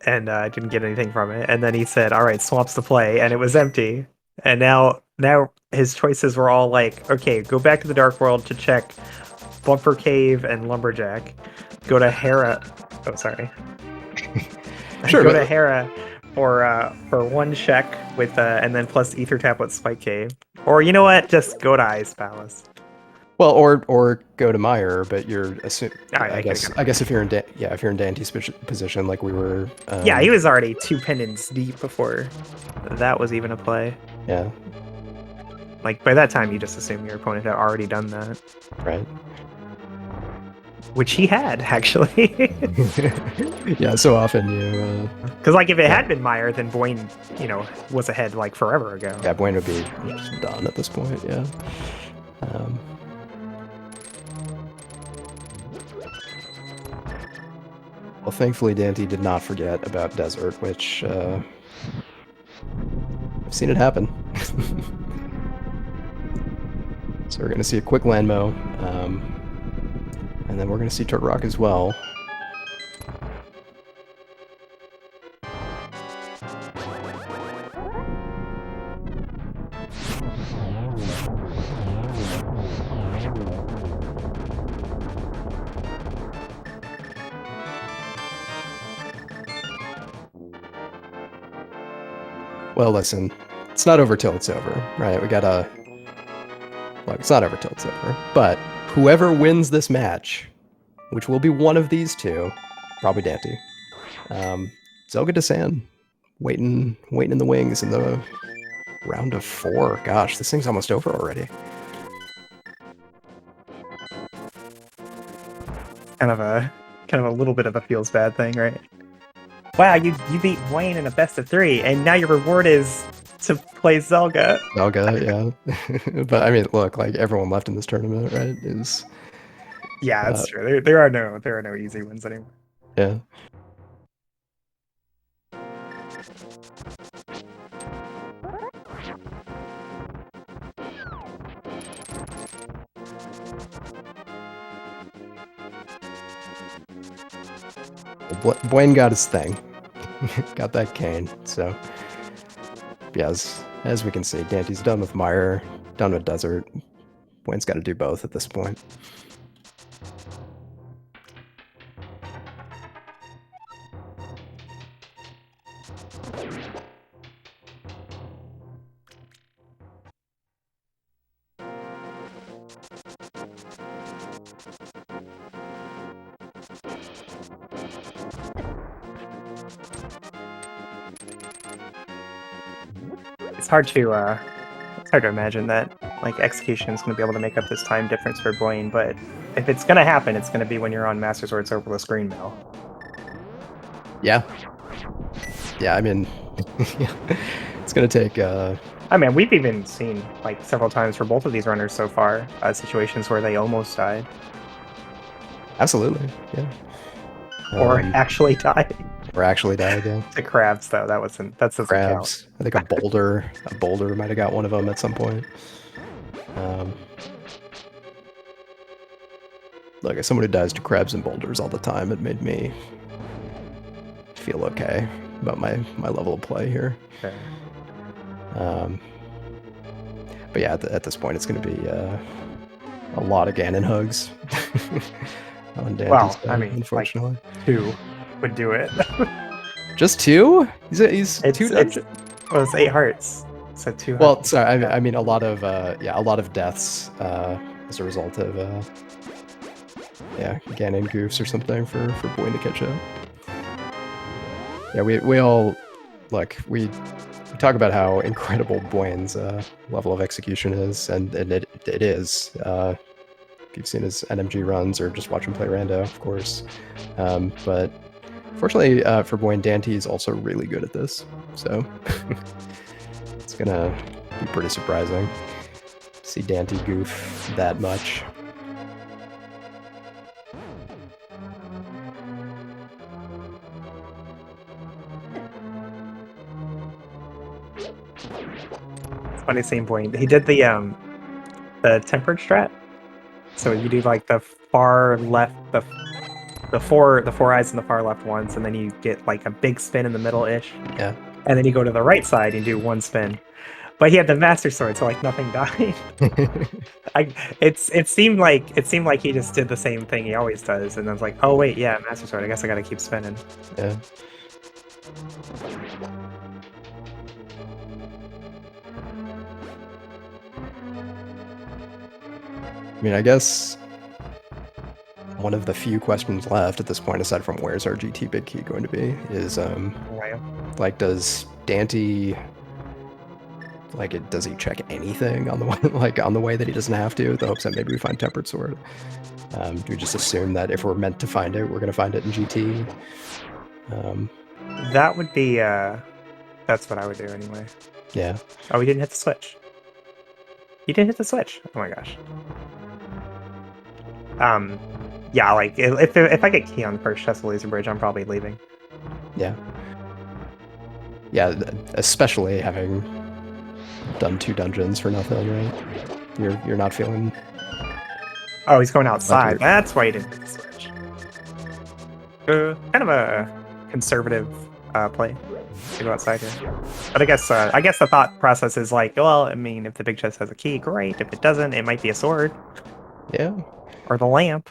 and didn't get anything from it. And then he said, "All right, swamps to play," and it was empty. And now his choices were all like, "Okay, go back to the Dark World to check Bumper Cave and Lumberjack. Go to Hera." Oh, sorry. Sure. Go to Hera for 1 check with and then plus Ether Tap with Spike Cave. Or you know what? Just go to Ice Palace. Well, or go to Mire, but you're assuming. Right, I guess if you're in if you're in Dante's position, like we were. Yeah, he was already 2 pendants deep before that was even a play. Yeah. Like by that time, you just assume your opponent had already done that. Right. Which he had actually. Yeah. So often you. Because like if it had been Mire, then Buane, you know, was ahead like forever ago. Yeah, Buane would be just done at this point. Yeah. Well, thankfully, Dante did not forget about Desert, which I've seen it happen. So we're going to see a quick Landmo, and then we're going to see Turtle Rock as well. Well, listen, it's not over till it's over, right? We gotta... Look, it's not over till it's over. But whoever wins this match, which will be one of these two, probably Dante, Zelga Desan, waiting in the wings in the round of 4. Gosh, this thing's almost over already. Kind of a little bit of a feels bad thing, right? Wow, you beat Buane in a best of 3, and now your reward is to play Zelga. Zelga, yeah. But I mean, look, like everyone left in this tournament, right? Is yeah, that's true. There are no easy wins anymore. Yeah. Buane got his thing. Got that cane, so yeah, as we can see, Dante's done with Mire, done with Desert. Buane's got to do both at this point. It's hard to imagine that like execution is going to be able to make up this time difference for Buane, but if it's going to happen, it's going to be when you're on Master Sword's Overless Green Mill. Yeah. Yeah, I mean, it's going to take... I mean, we've even seen like several times for both of these runners so far, situations where they almost died. Absolutely, yeah. Or actually died. Or actually died, yeah. To crabs, though, that doesn't crabs. count. I think a boulder might have got one of them at some point. Look, as someone who dies to crabs and boulders all the time, it made me feel okay about my level of play here. Okay. But yeah, at this point, it's going to be a lot of Ganon hugs. On Dante's I mean, unfortunately, like 2 would do it. Just 2? He's 2 dungeons. Well, it's 8 hearts, so 2. Well, sorry, I mean a lot of a lot of deaths as a result of Ganon goofs or something for Buane to catch up. Yeah, we all look. We talk about how incredible Buane's level of execution is, and it is. If you've seen his NMG runs or just watch him play Rando, of course. But fortunately for Buane, daaanty is also really good at this, so it's gonna be pretty surprising to see daaanty goof that much. It's funny seeing Buane. He did the tempered strat. So you do like the far left, the four eyes in the far left ones, and then you get like a big spin in the middle-ish. Yeah. And then you go to the right side and do 1 spin. But he had the Master Sword, so like nothing died. It seemed like he just did the same thing he always does, and then it's like, oh wait, yeah, Master Sword. I guess I gotta keep spinning. Yeah. I mean, I guess one of the few questions left at this point, aside from where's our GT big key going to be, is like, does daaanty, like, does he check anything on the way, like on the way that he doesn't have to, with the hopes that maybe we find Tempered Sword? Do we just assume that if we're meant to find it, we're gonna find it in GT? That would be that's what I would do anyway. Yeah. Oh, we didn't hit the switch. You didn't hit the switch. Oh my gosh. Yeah, like if I get key on the first chest of Laser Bridge, I'm probably leaving. Yeah. Yeah, especially having done 2 dungeons for nothing, right? You're not feeling. Oh, he's going outside. That's why he didn't hit the switch. Kind of a conservative play to go outside here. But I guess the thought process is like, well, I mean, if the big chest has a key, great. If it doesn't, it might be a sword. Yeah. Or the lamp.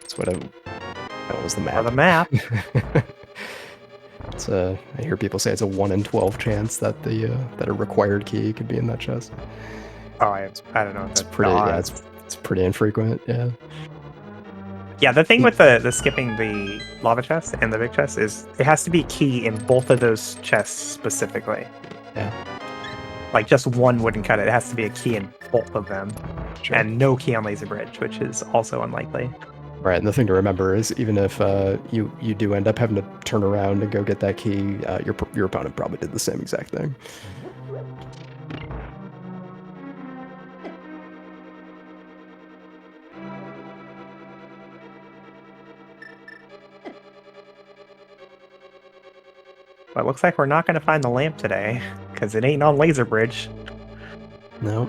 That's what that was the map. Or the map. It's I hear people say it's a 1 in 12 chance that that a required key could be in that chest. Oh, I don't know. It's pretty. Yeah, it's pretty infrequent. Yeah. Yeah, the thing with the skipping the lava chest and the big chest is it has to be key in both of those chests specifically. Yeah. Like just one wouldn't cut it. It has to be a key in both of them. Sure. And no key on Laser Bridge, which is also unlikely. Right, and the thing to remember is even if you do end up having to turn around and go get that key, your opponent probably did the same exact thing. But it looks like we're not going to find the lamp today, because it ain't on Laser Bridge. No.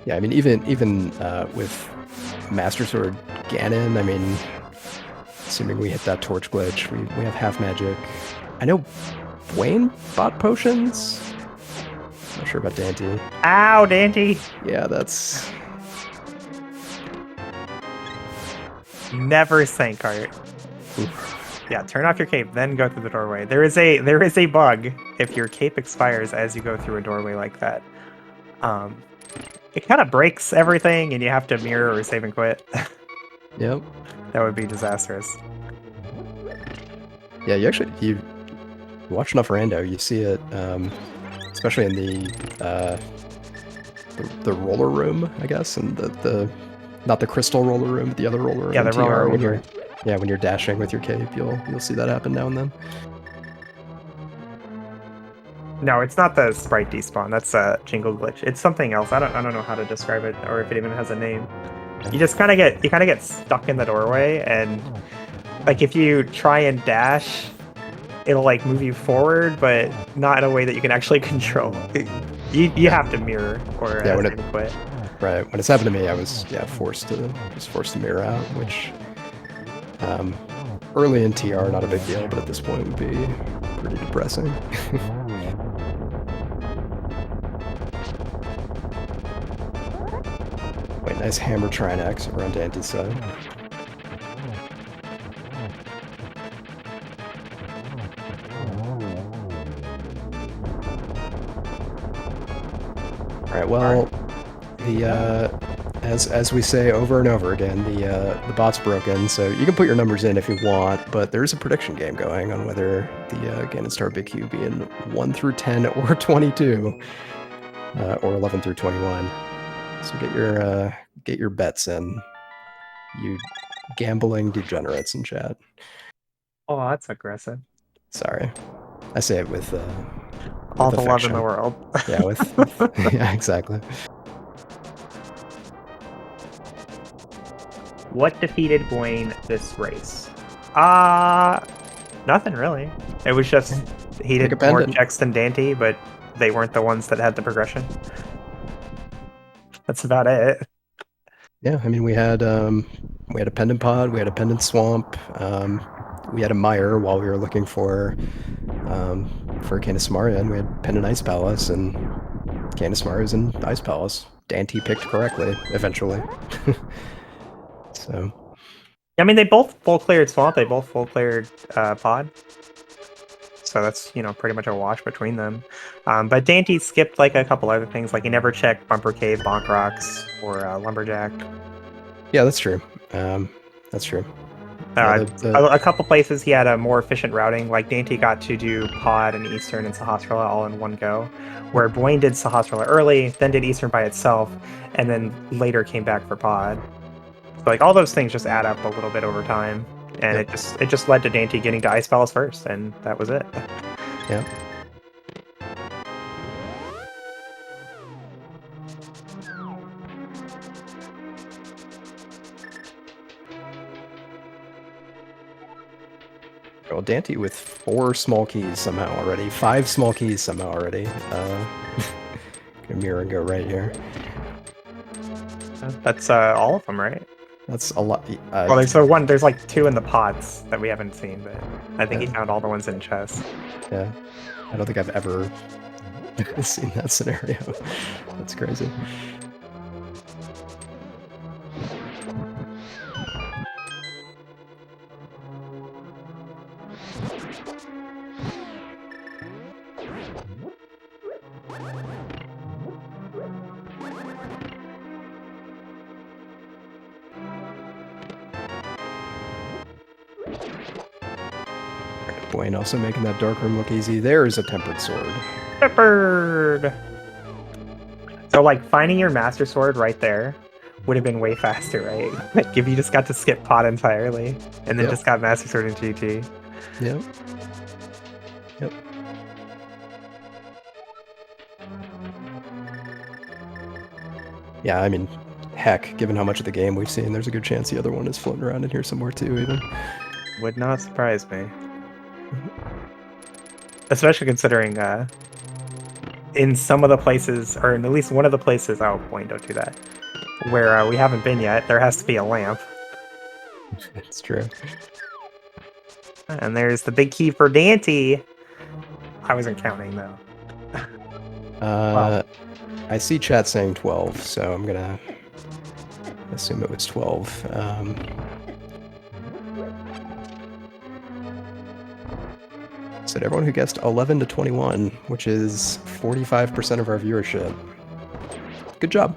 Yeah, I mean, even with Master Sword Ganon, I mean, assuming we hit that torch glitch, we have half magic. I know Buane bought potions. Not sure about daaanty. Ow, daaanty! Yeah, that's... Never sank cart. Yeah, turn off your cape, then go through the doorway. There is a bug if your cape expires as you go through a doorway like that. It kind of breaks everything, and you have to mirror or save and quit. Yep. That would be disastrous. Yeah, you watch enough rando, you see it, especially in the roller room, I guess, and the not the crystal roller room, but the other roller room. Yeah, the in TR, roller when room. when you're dashing with your cape, you'll see that happen now and then. No, it's not the sprite despawn. That's a jingle glitch. It's something else. I don't know how to describe it or if it even has a name. You just kind of get stuck in the doorway, and like if you try and dash, it'll like move you forward, but not in a way that you can actually control. You have to mirror or Yeah, when quit. Right, when it's happened to me, I was forced to mirror out, which early in TR not a big deal, but at this point would be pretty depressing. Wait, nice hammer try and X around Dante's side. Alright, well, as we say over and over again, the bot's broken, so you can put your numbers in if you want, but there's a prediction game going on whether the Ganon Star Big Q be in 1 through 10 or 22, or 11 through 21. So get your bets in, you gambling degenerates in chat. Oh, that's aggressive. Sorry, I say it with all the affection. love in the world. Yeah, yeah, exactly. What defeated Buane this race? Nothing really. It was just he did more checks than Daaanty, but they weren't the ones that had the progression. That's about it. Yeah, I mean we had a pendant pod, we had a pendant swamp, we had a mire while we were looking for Canismaria, and we had pendant ice palace, and Canismaria's in ice palace. Daaanty picked correctly eventually. So. I mean, they both full cleared swamp. They both full cleared pod. So that's, pretty much a wash between them. But Daaanty skipped like a couple other things, like he never checked Bumper Cave, Bonk Rocks, or Lumberjack. Yeah, that's true. That's true. A couple places he had a more efficient routing, like Daaanty got to do Pod and Eastern and Sahasrara all in one go, where Buane did Sahasrara early, then did Eastern by itself, and then later came back for Pod. So like all those things just add up a little bit over time. And it just led to Daaanty getting to Ice Palace first, and that was it. Yeah. Well, Daaanty with 4 small keys somehow already. 5 small keys somehow already. Gonna mirror and go right here. That's all of them, right? That's a lot. Well, there's like 2 in the pods that we haven't seen, but I think he found all the ones in chess. Yeah. I don't think I've ever seen that scenario. That's crazy. Buane also making that dark room look easy. There's a tempered sword. Tempered! So, like, finding your master sword right there would have been way faster, right? Like, if you just got to skip pot entirely, and then just got master sword in GT. Yep. Yep. Yeah, I mean, heck, given how much of the game we've seen, there's a good chance the other one is floating around in here somewhere too, even. Would not surprise me. Especially considering in some of the places, or in at least one of the places, oh boy, don't do that, where we haven't been yet, there has to be a lamp. It's true. And there's the big key for Daaanty. I wasn't counting, though. Wow. I see chat saying 12, so I'm gonna assume it was 12. So everyone who guessed 11 to 21, which is 45% of our viewership. Good job.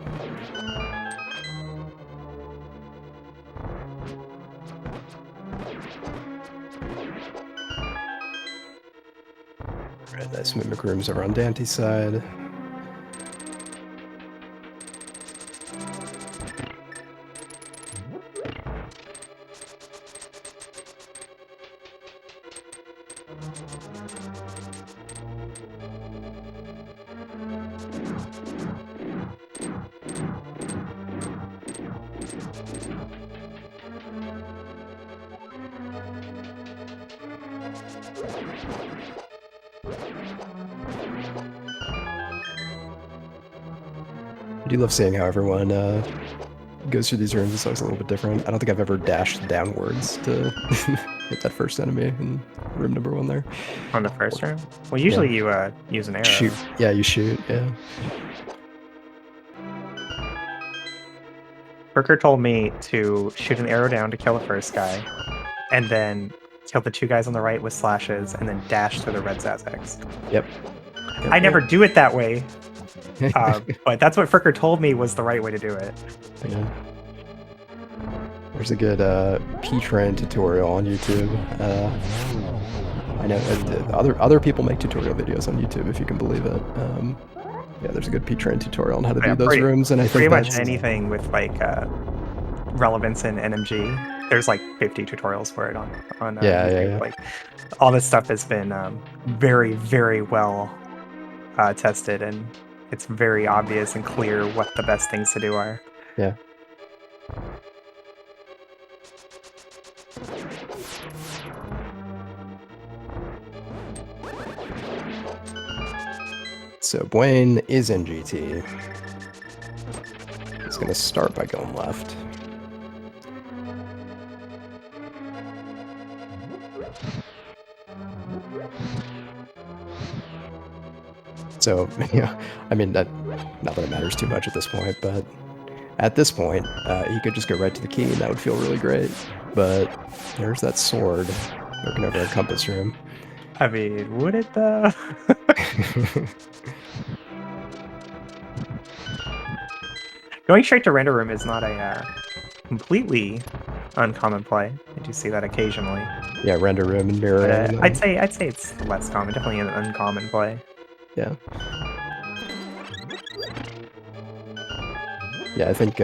Nice mimic rooms over on Dante's side. I do love seeing how everyone goes through these rooms. It's always a little bit different. I don't think I've ever dashed downwards to hit that first enemy in room number 1 there. On the first room? Well, usually you use an arrow. Shoot. Yeah, you shoot, yeah. Brooker told me to shoot an arrow down to kill the first guy, and then kill the 2 guys on the right with slashes, and then dash to the red Zazax. Yep. I never do it that way, but that's what Fricker told me was the right way to do it. Yeah. There's a good P-Train tutorial on YouTube. I know other people make tutorial videos on YouTube, if you can believe it. Yeah, there's a good P-Train tutorial on how to do those rooms, and I think pretty much anything with like relevance in NMG. There's like 50 tutorials for it on YouTube. Yeah. Like all this stuff has been very, very well tested, and it's very obvious and clear what the best things to do are. Yeah. So Buane is in GT. He's going to start by going left. So, yeah, I mean, not that it matters too much at this point, but at this point, he could just go right to the key, and that would feel really great. But there's that sword looking over a compass room. I mean, would it though? Going straight to render room is not a completely uncommon play. I do see that occasionally. Yeah, render room and mirror. I'd say it's less common. Definitely an uncommon play. Yeah. Yeah, I think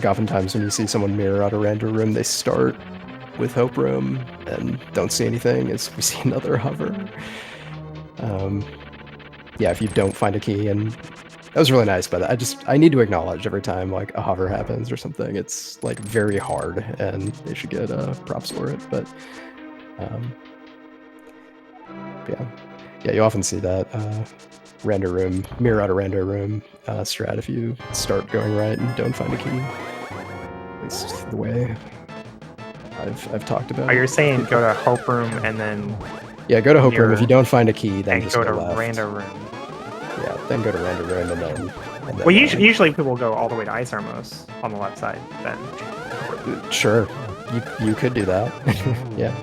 oftentimes when you see someone mirror out a render room, they start with Hope Room and don't see anything as we see another hover. Yeah, if you don't find a key, and that was really nice, but I need to acknowledge every time like a hover happens or something, it's like very hard, and they should get props for it. But yeah, you often see that render room, mirror out a render room strat if you start going right and don't find a key. At least the way I've talked about. Oh, you're saying go to Hope Room and then... Yeah, go to Hope Room. If you don't find a key, then just go to left. Render Room. Yeah, then go to Render Room and then well, usually people go all the way to Ice Armos on the left side then. Sure. You could do that. Yeah.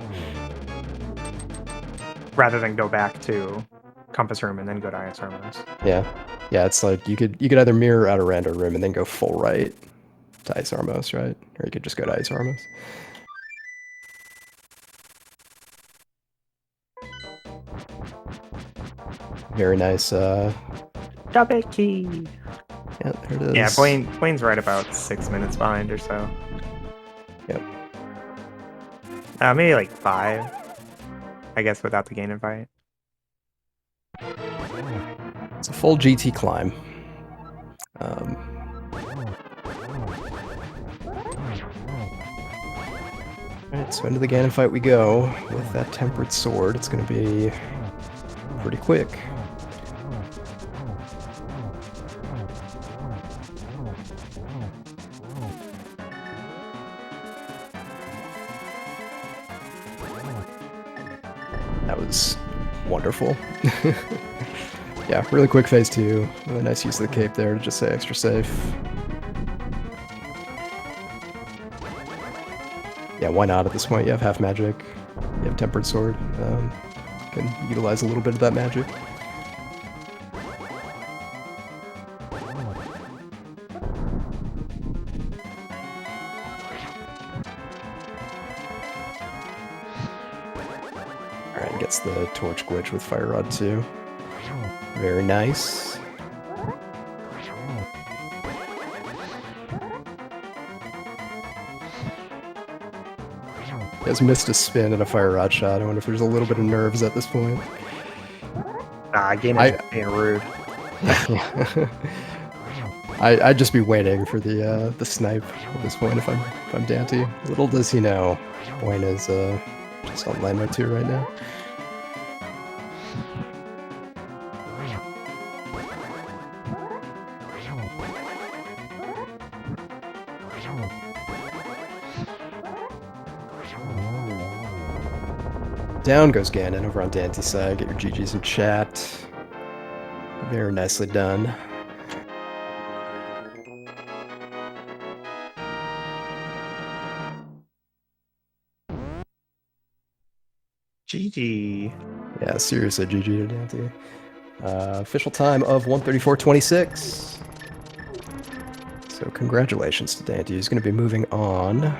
Rather than go back to Compass Room and then go to Ice Armos. Yeah. Yeah, it's like you could either mirror out a Render Room and then go full right to Ice Armos, right? Or you could just go to Ice Armos. Very nice. Double key. Yeah, there it is. Yeah, Buane's right about 6 minutes behind or so. Yep. Maybe like 5. I guess without the gain invite. It's a full GT climb. Alright, so into the Ganon fight we go with that tempered sword. It's going to be pretty quick. That was wonderful. Yeah, really quick phase 2. Really nice use of the cape there to just say extra safe. Yeah, why not at this point? You have half magic. You have tempered sword. You can utilize a little bit of that magic. Alright, the torch glitch with Fire Rod too. Very nice. He has missed a spin and a Fire Rod shot. I wonder if there's a little bit of nerves at this point. Ganon is being rude. I'd just be waiting for the snipe at this point if I'm daaanty. Little does he know, Buane is just on landmark 2 right now. Down goes Ganon over on daaanty's side. Get your GGs in chat. Very nicely done. GG. Yeah, seriously, GG to daaanty. Official time of 1:34:26. So congratulations to daaanty. He's going to be moving on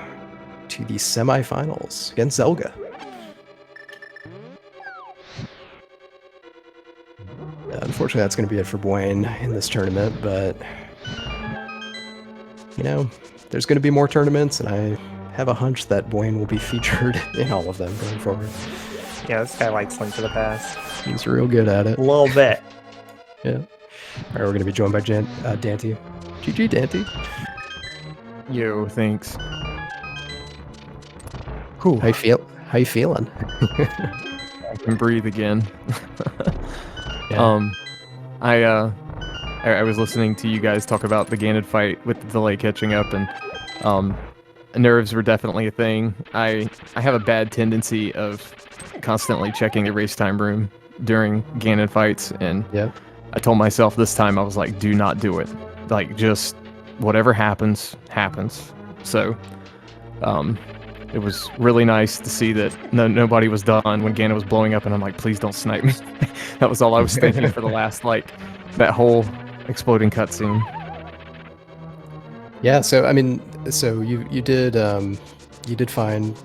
to the semifinals against Zelga. Unfortunately, that's going to be it for Buane in this tournament, but, you know, there's going to be more tournaments, and I have a hunch that Buane will be featured in all of them going forward. Yeah, this guy likes Link to the Past. He's real good at it. A little bit. Yeah. All right, we're going to be joined by daaanty. GG, daaanty. Yo, thanks. Whew. How you feeling? I can breathe again. Yeah. I was listening to you guys talk about the Ganon fight with the delay catching up, and nerves were definitely a thing. I have a bad tendency of constantly checking the race time room during Ganon fights, and I told myself this time, I was like, do not do it. Like, just whatever happens, happens. So, it was really nice to see that nobody was done when Ganon was blowing up, and I'm like, please don't snipe me. That was all I was thinking for the last, like, that whole exploding cutscene. Yeah, so I mean, so you did find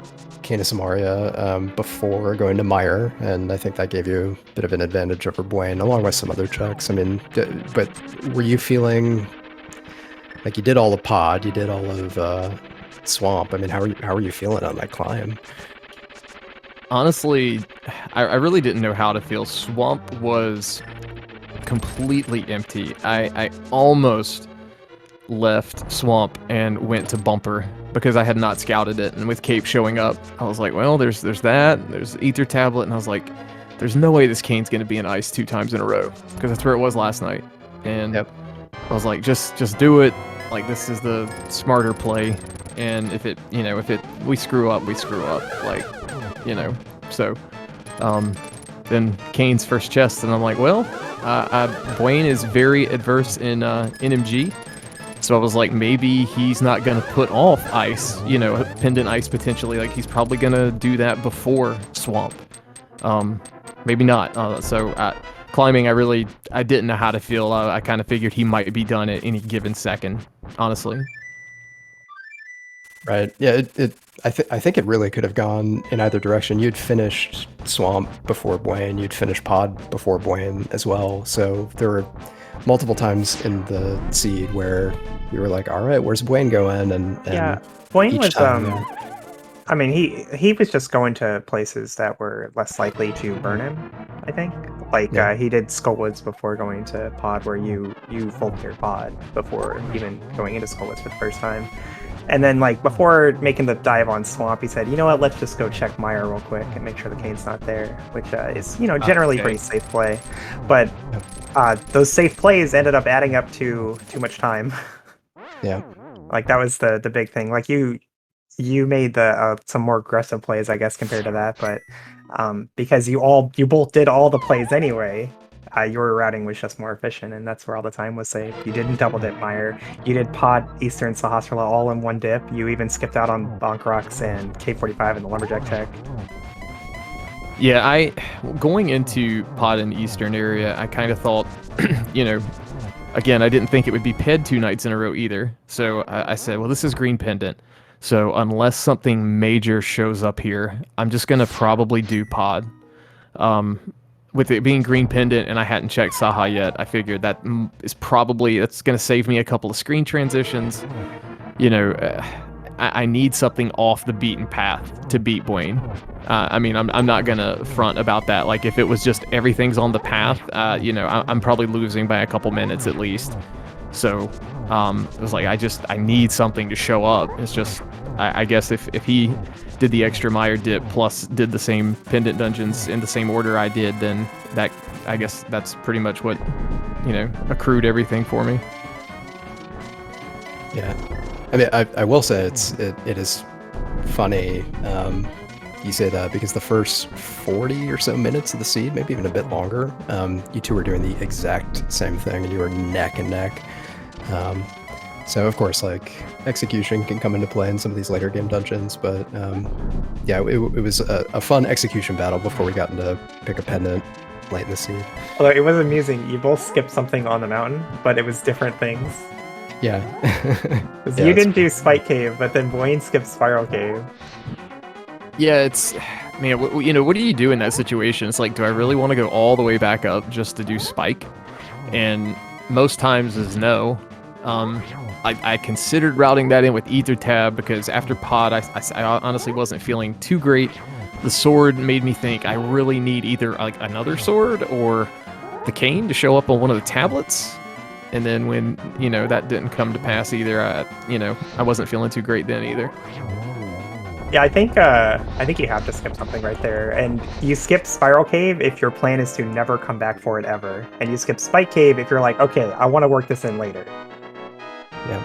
Canis Amaria before going to Mire, and I think that gave you a bit of an advantage over Buane, along with some other checks. I mean, but were you feeling like you did all the pod, you did all of Swamp? I mean, how are you feeling on that climb? Honestly, I really didn't know how to feel. Swamp was completely empty. I almost left Swamp and went to Bumper because I had not scouted it, and with Cape showing up, I was like, well, there's that, there's Ether Tablet, and I was like, there's no way this Cane's gonna be in ice 2 times in a row, because that's where it was last night. And I was like, just do it. Like, this is the smarter play, and if we screw up, we screw up. Like, you know, so then Kane's first chest, and I'm like, well, Buane is very adverse in NMG, so I was like, maybe he's not gonna put off ice, you know, pendant ice potentially. Like, he's probably gonna do that before Swamp. Maybe not. Climbing, I didn't know how to feel. I kind of figured he might be done at any given second, honestly. Right. Yeah. I think it really could have gone in either direction. You'd finished Swamp before Buane. You'd finished Pod before Buane as well. So there were multiple times in the seed where you were like, all right, where's Buane going? And yeah, Buane was time, I mean, he was just going to places that were less likely to burn him, I think. Like, he did Skullwoods before going to Pod, where you full cleared Pod before even going into Skullwoods for the first time. And then, like, before making the dive on Swamp, he said, you know what, let's just go check Mire real quick and make sure the Cane's not there, which is, you know, generally pretty safe play. But those safe plays ended up adding up to too much time. Yeah. Like, that was the big thing. Like, you made the some more aggressive plays, I guess, compared to that, but because you both did all the plays anyway, your routing was just more efficient, and that's where all the time was saved. You didn't double dip Mire. You did Pod, Eastern, Sahasrara all in one dip. You even skipped out on Bonk Rocks and K45 and the Lumberjack tech. Yeah, going into Pod in the Eastern area, I kind of thought, you know, again, I didn't think it would be Ped 2 nights in a row either. So I said, well, this is Green Pendant. So unless something major shows up here, I'm just going to probably do Pod. With it being green pendant and I hadn't checked Saha yet, I figured that is probably, that's going to save me a couple of screen transitions. You know, I need something off the beaten path to beat Buane. I mean, I'm not going to front about that. Like, if it was just everything's on the path, you know, I'm probably losing by a couple minutes at least. So it was like, I need something to show up. It's just, I guess if he did the extra Mire dip plus did the same pendant dungeons in the same order I did, then I guess that's pretty much what, you know, accrued everything for me. Yeah. I mean, I will say it is funny you say that, because the first 40 or so minutes of the seed, maybe even a bit longer, you two were doing the exact same thing, and you were neck and neck. So of course, like, execution can come into play in some of these later game dungeons, but yeah, it was a fun execution battle before we got into pick a pendant late in the seed. Although it was amusing, you both skipped something on the mountain, but it was different things. Yeah. Yeah, you didn't do Spike Cave, but then Buane skipped Spiral Cave. Yeah, it's, man, you know, what do you do in that situation? It's like, do I really want to go all the way back up just to do Spike? And most times is no. I considered routing that in with Ether Tab, because after Pod, I honestly wasn't feeling too great. The sword made me think I really need either like another sword or the cane to show up on one of the tablets. And then when, you know, that didn't come to pass either, I wasn't feeling too great then either. Yeah, I think you have to skip something right there. And you skip Spiral Cave if your plan is to never come back for it ever. And you skip Spike Cave if you're like, okay, I want to work this in later. Yeah.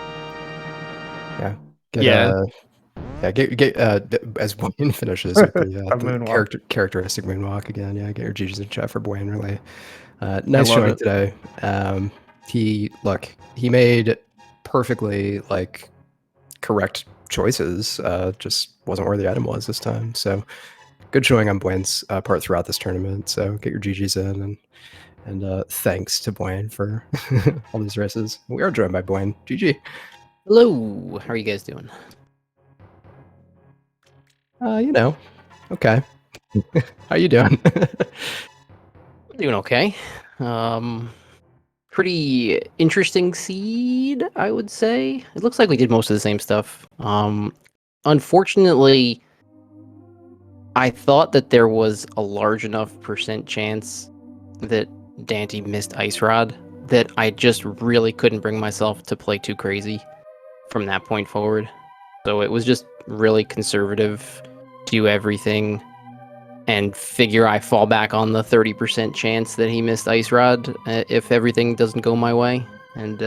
Get as Buane finishes with the characteristic moonwalk again. Yeah, get your GGs in chat for Buane. Really nice showing today. He made perfectly like correct choices. Just wasn't where the item was this time. So good showing on Buane's part throughout this tournament. So get your GGs in, and thanks to Buane for all these races. We are joined by Buane. GG. Hello, how are you guys doing? You know, okay. How you doing? Doing okay. Pretty interesting seed, I would say. It looks like we did most of the same stuff. Unfortunately, I thought that there was a large enough percent chance that daaanty missed Ice Rod that I just really couldn't bring myself to play too crazy from that point forward. So it was just really conservative, do everything, and figure I fall back on the 30% chance that he missed Ice Rod if everything doesn't go my way. And,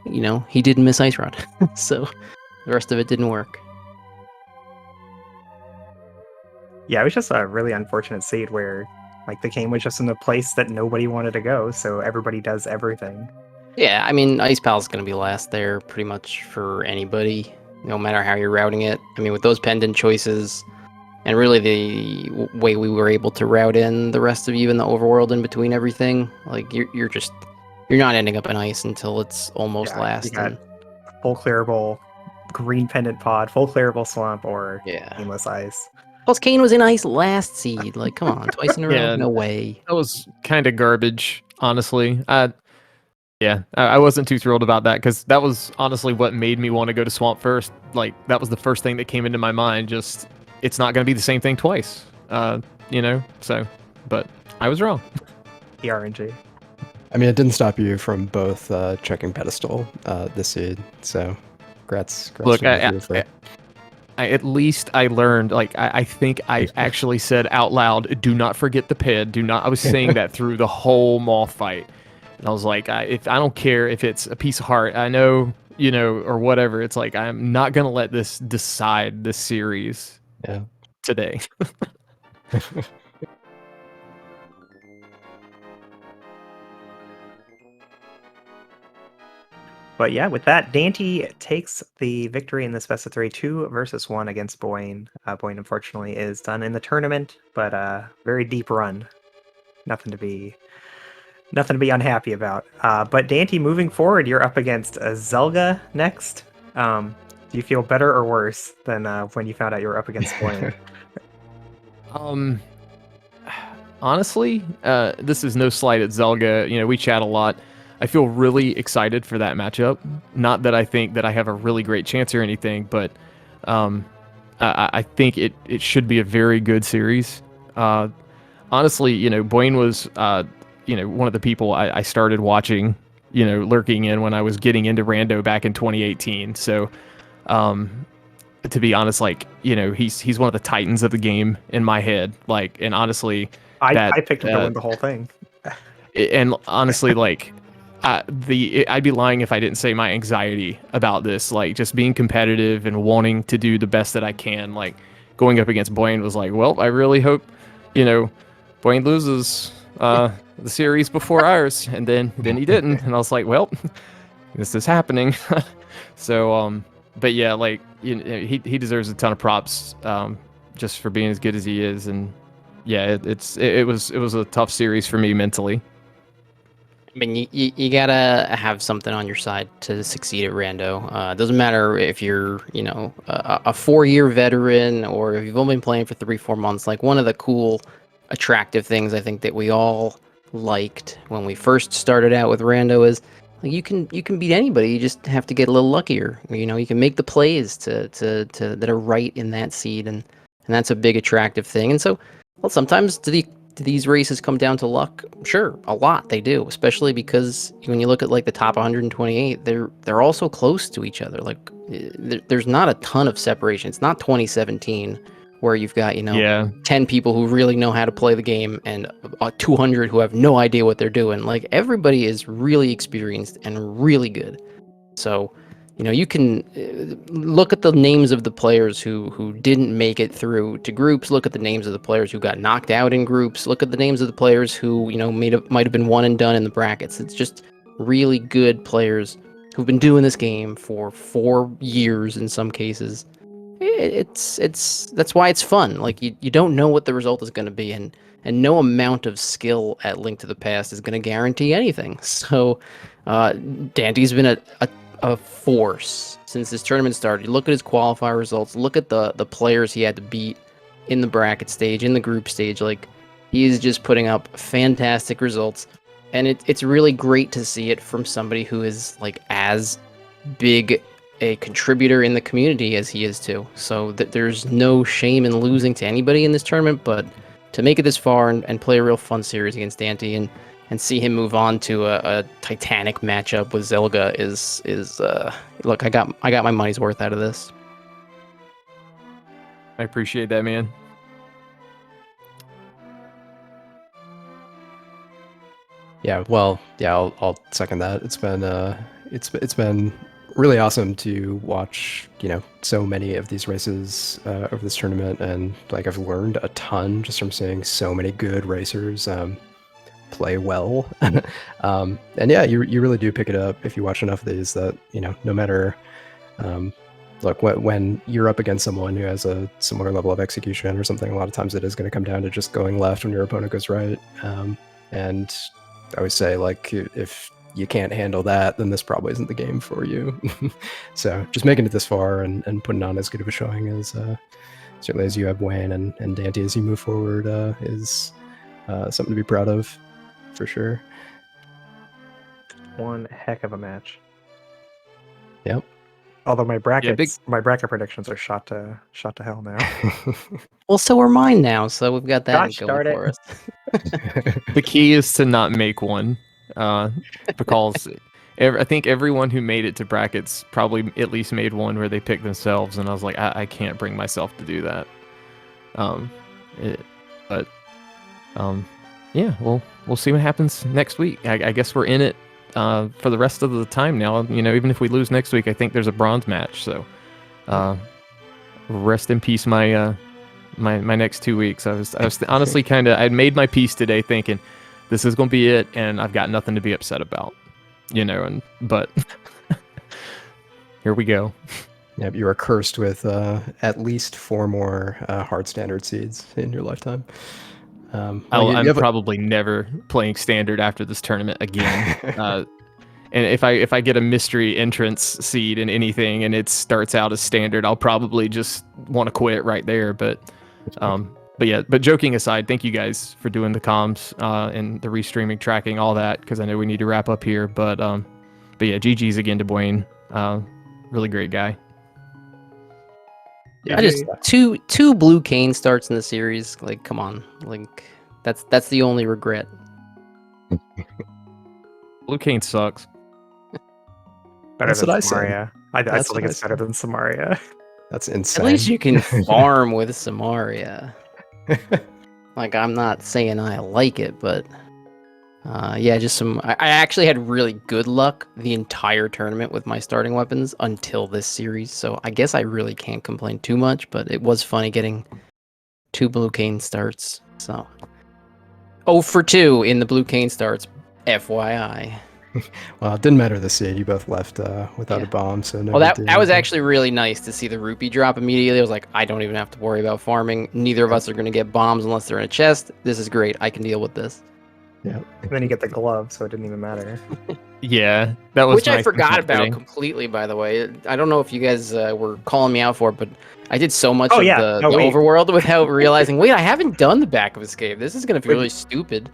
you know, he didn't miss Ice Rod. So the rest of it didn't work. Yeah, it was just a really unfortunate seed where, like, the game was just in a place that nobody wanted to go, so everybody does everything. Yeah, I mean, Ice Pal's going to be last there pretty much for anybody, no matter how you're routing it. I mean, with those pendant choices, and really the way we were able to route in the rest of you in the overworld in between everything, like, you're not ending up in ice until it's almost last. You got full clearable green pendant pod, full clearable swamp, or aimless ice. Plus, Kane was in ice last seed. Like, come on, twice in a row? Yeah, no way. That was kind of garbage, honestly. I wasn't too thrilled about that, because that was honestly what made me want to go to Swamp first. Like, that was the first thing that came into my mind. Just, it's not going to be the same thing twice, you know? So, but I was wrong. RNG. I mean, it didn't stop you from both checking pedestal this seed, so congrats. Look, at least I learned, like, I think I actually said out loud, do not forget the ped, do not, I was saying that through the whole moth fight. And I was like, I don't care if it's a piece of heart, I know, you know, or whatever, it's like, I'm not going to let this decide this series today. But yeah, with that, daaanty takes the victory in this best of 3, 2-1 against Buane. Buane, unfortunately, is done in the tournament, but very deep run. Nothing to be unhappy about. But daaanty, moving forward, you're up against Zelga next. Do you feel better or worse than when you found out you were up against Buane? honestly, this is no slight at Zelga. You know, we chat a lot. I feel really excited for that matchup. Not that I think that I have a really great chance or anything, but I think it should be a very good series. Honestly, you know, Buane was, you know, one of the people I started watching, you know, lurking in when I was getting into Rando back in 2018. So, to be honest, like, you know, he's one of the titans of the game in my head. Like, and honestly, I picked him to win the whole thing. And honestly, like, I'd be lying if I didn't say my anxiety about this. Like, just being competitive and wanting to do the best that I can. Like, going up against Buane was like, well, I really hope, you know, Buane loses the series before ours, and then he didn't, and I was like, well, this is happening. So, but yeah, like, you know, he deserves a ton of props, just for being as good as he is, and yeah, it was a tough series for me mentally. I mean, you gotta have something on your side to succeed at Rando. It doesn't matter if you're, you know, a 4-year veteran or if you've only been playing for 3-4 months. Like, one of the cool, attractive things I think that we all liked when we first started out with Rando is, like, you can beat anybody. You just have to get a little luckier. You know, you can make the plays to that are right in that seed, and that's a big attractive thing. And so, well, sometimes do these races come down to luck? Sure, a lot they do, especially because when you look at like the top 128, they're all so close to each other. Like, there's not a ton of separation. It's not 2017 where you've got, you know, 10 people who really know how to play the game and 200 who have no idea what they're doing. Like, everybody is really experienced and really good. So, you know, you can look at the names of the players who didn't make it through to groups. Look at the names of the players who got knocked out in groups. Look at the names of the players who, you know, might have been one and done in the brackets. It's just really good players who've been doing this game for 4 years in some cases. It's that's why it's fun. Like, you don't know what the result is going to be, and no amount of skill at Link to the Past is going to guarantee anything. So, Dante's been a force since this tournament started. You look at his qualifier results, look at the players he had to beat in the bracket stage, in the group stage. Like, he's just putting up fantastic results, and it's really great to see it from somebody who is like as big a contributor in the community as he is too. So that there's no shame in losing to anybody in this tournament, but to make it this far and play a real fun series against Dante and see him move on to a titanic matchup with Zelga is look, I got my money's worth out of this. I appreciate that, man. Yeah, well, yeah, I'll second that. It's been really awesome to watch, you know, so many of these races over this tournament, and like I've learned a ton just from seeing so many good racers play well. And yeah, you really do pick it up if you watch enough of these, that, you know, no matter look, when you're up against someone who has a similar level of execution or something, a lot of times it is going to come down to just going left when your opponent goes right. And I always say, like, if you can't handle that, then this probably isn't the game for you. So just making it this far and putting on as good of a showing as certainly as you have, Buane and Dante, as you move forward, is something to be proud of, for sure. One heck of a match. Yep. Although my bracket predictions are shot to hell now. Well, so are mine now, so we've got that going for us. The key is to not make one, because I think everyone who made it to brackets probably at least made one where they picked themselves, and I was like, I can't bring myself to do that. Yeah, we'll see what happens next week. I guess we're in it for the rest of the time now. You know, even if we lose next week, I think there's a bronze match. So, rest in peace, my next 2 weeks. I was honestly I'd made my peace today, thinking this is gonna be it, and I've got nothing to be upset about. You know, but here we go. Yeah, you are cursed with at least 4 more hard standard seeds in your lifetime. I'm probably never playing standard after this tournament again. And if I get a mystery entrance seed in anything and it starts out as standard, I'll probably just want to quit right there. But yeah, but joking aside, thank you guys for doing the comms and the restreaming, tracking, all that, because I know we need to wrap up here. But yeah, GG's again to Buane. Really great guy. I just two blue cane starts in the series. Like, come on, like that's the only regret. Blue Cane sucks. Better That's than what I said. Samaria. I That's still think what I it's better than Samaria. That's insane. At least you can farm with Samaria. Like, I'm not saying I like it, but yeah, just some. I actually had really good luck the entire tournament with my starting weapons until this series, so I guess I really can't complain too much. But it was funny getting 2 blue cane starts. So 0 for 2 in the blue cane starts, FYI. Well, it didn't matter the seed. You both left without Yeah. a bomb, so no. Well, big that deal. was actually really nice to see the rupee drop immediately. I was like, I don't even have to worry about farming. Neither of us are going to get bombs unless they're in a chest. This is great. I can deal with this. Yeah. And then you get the glove, so it didn't even matter. Yeah, that was Which I nice and forgot about comforting. completely, by the way. I don't know if you guys were calling me out for it, but I did so much Oh, of yeah. the No, wait. overworld without realizing, wait, I haven't done the back of escape. This is going to be Wait. really stupid.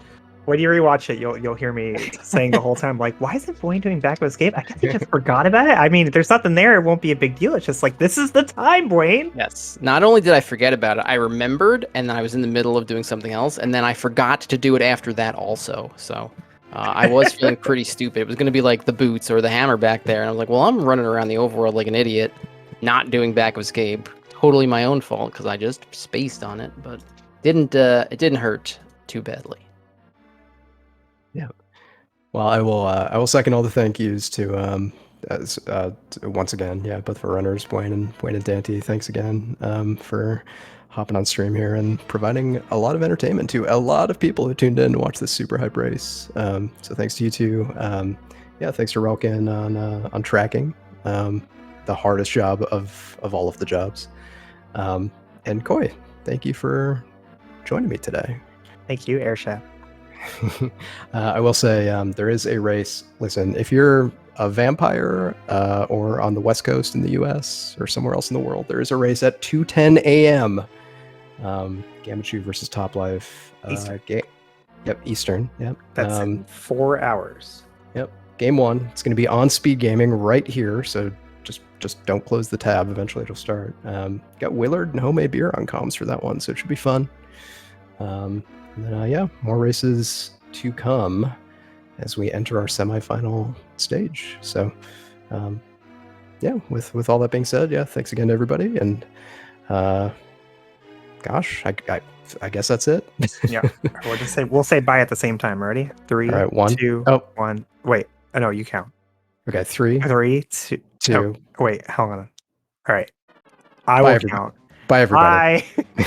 When you rewatch it, you'll hear me saying the whole time, like, why isn't Buane doing back of escape? I guess he just forgot about it. I mean, if there's nothing there, it won't be a big deal. It's just like, this is the time, Buane. Yes. Not only did I forget about it, I remembered, and then I was in the middle of doing something else, and then I forgot to do it after that also. So I was feeling pretty stupid. It was going to be like the boots or the hammer back there, and I was like, well, I'm running around the overworld like an idiot, not doing back of escape. Totally my own fault because I just spaced on it, but it didn't hurt too badly. Yeah. Well, I will second all the thank yous to once again, yeah, both for runners, Buane and daaanty. Thanks again for hopping on stream here and providing a lot of entertainment to a lot of people who tuned in to watch this super hype race. So thanks to you two. Yeah, thanks to Relkin on tracking. The hardest job of all of the jobs. And Koi, thank you for joining me today. Thank you, Airshap. I will say there is a race. Listen, if you're a vampire or on the West Coast in the US or somewhere else in the world, there is a race at 2:10 a.m. Gamachu versus Top Life. Eastern. Yep, Eastern. Yep. That's in 4 hours. Yep. Game 1. It's going to be on SpeedGaming right here, so just don't close the tab. Eventually it'll start. Got Willard and Homemade Beer on comms for that one, so it should be fun. And then, yeah, more races to come as we enter our semifinal stage. So, yeah, with all that being said, yeah, thanks again to everybody. And gosh, I guess that's it. Yeah. We'll say bye at the same time. Ready? 3, All right, 1, 2, oh. 1. Wait. Oh, no, you count. Okay, 3, 3, 2. 2. Oh, wait, hold on. All right. I Bye, will everybody. count. Bye, everybody. Bye.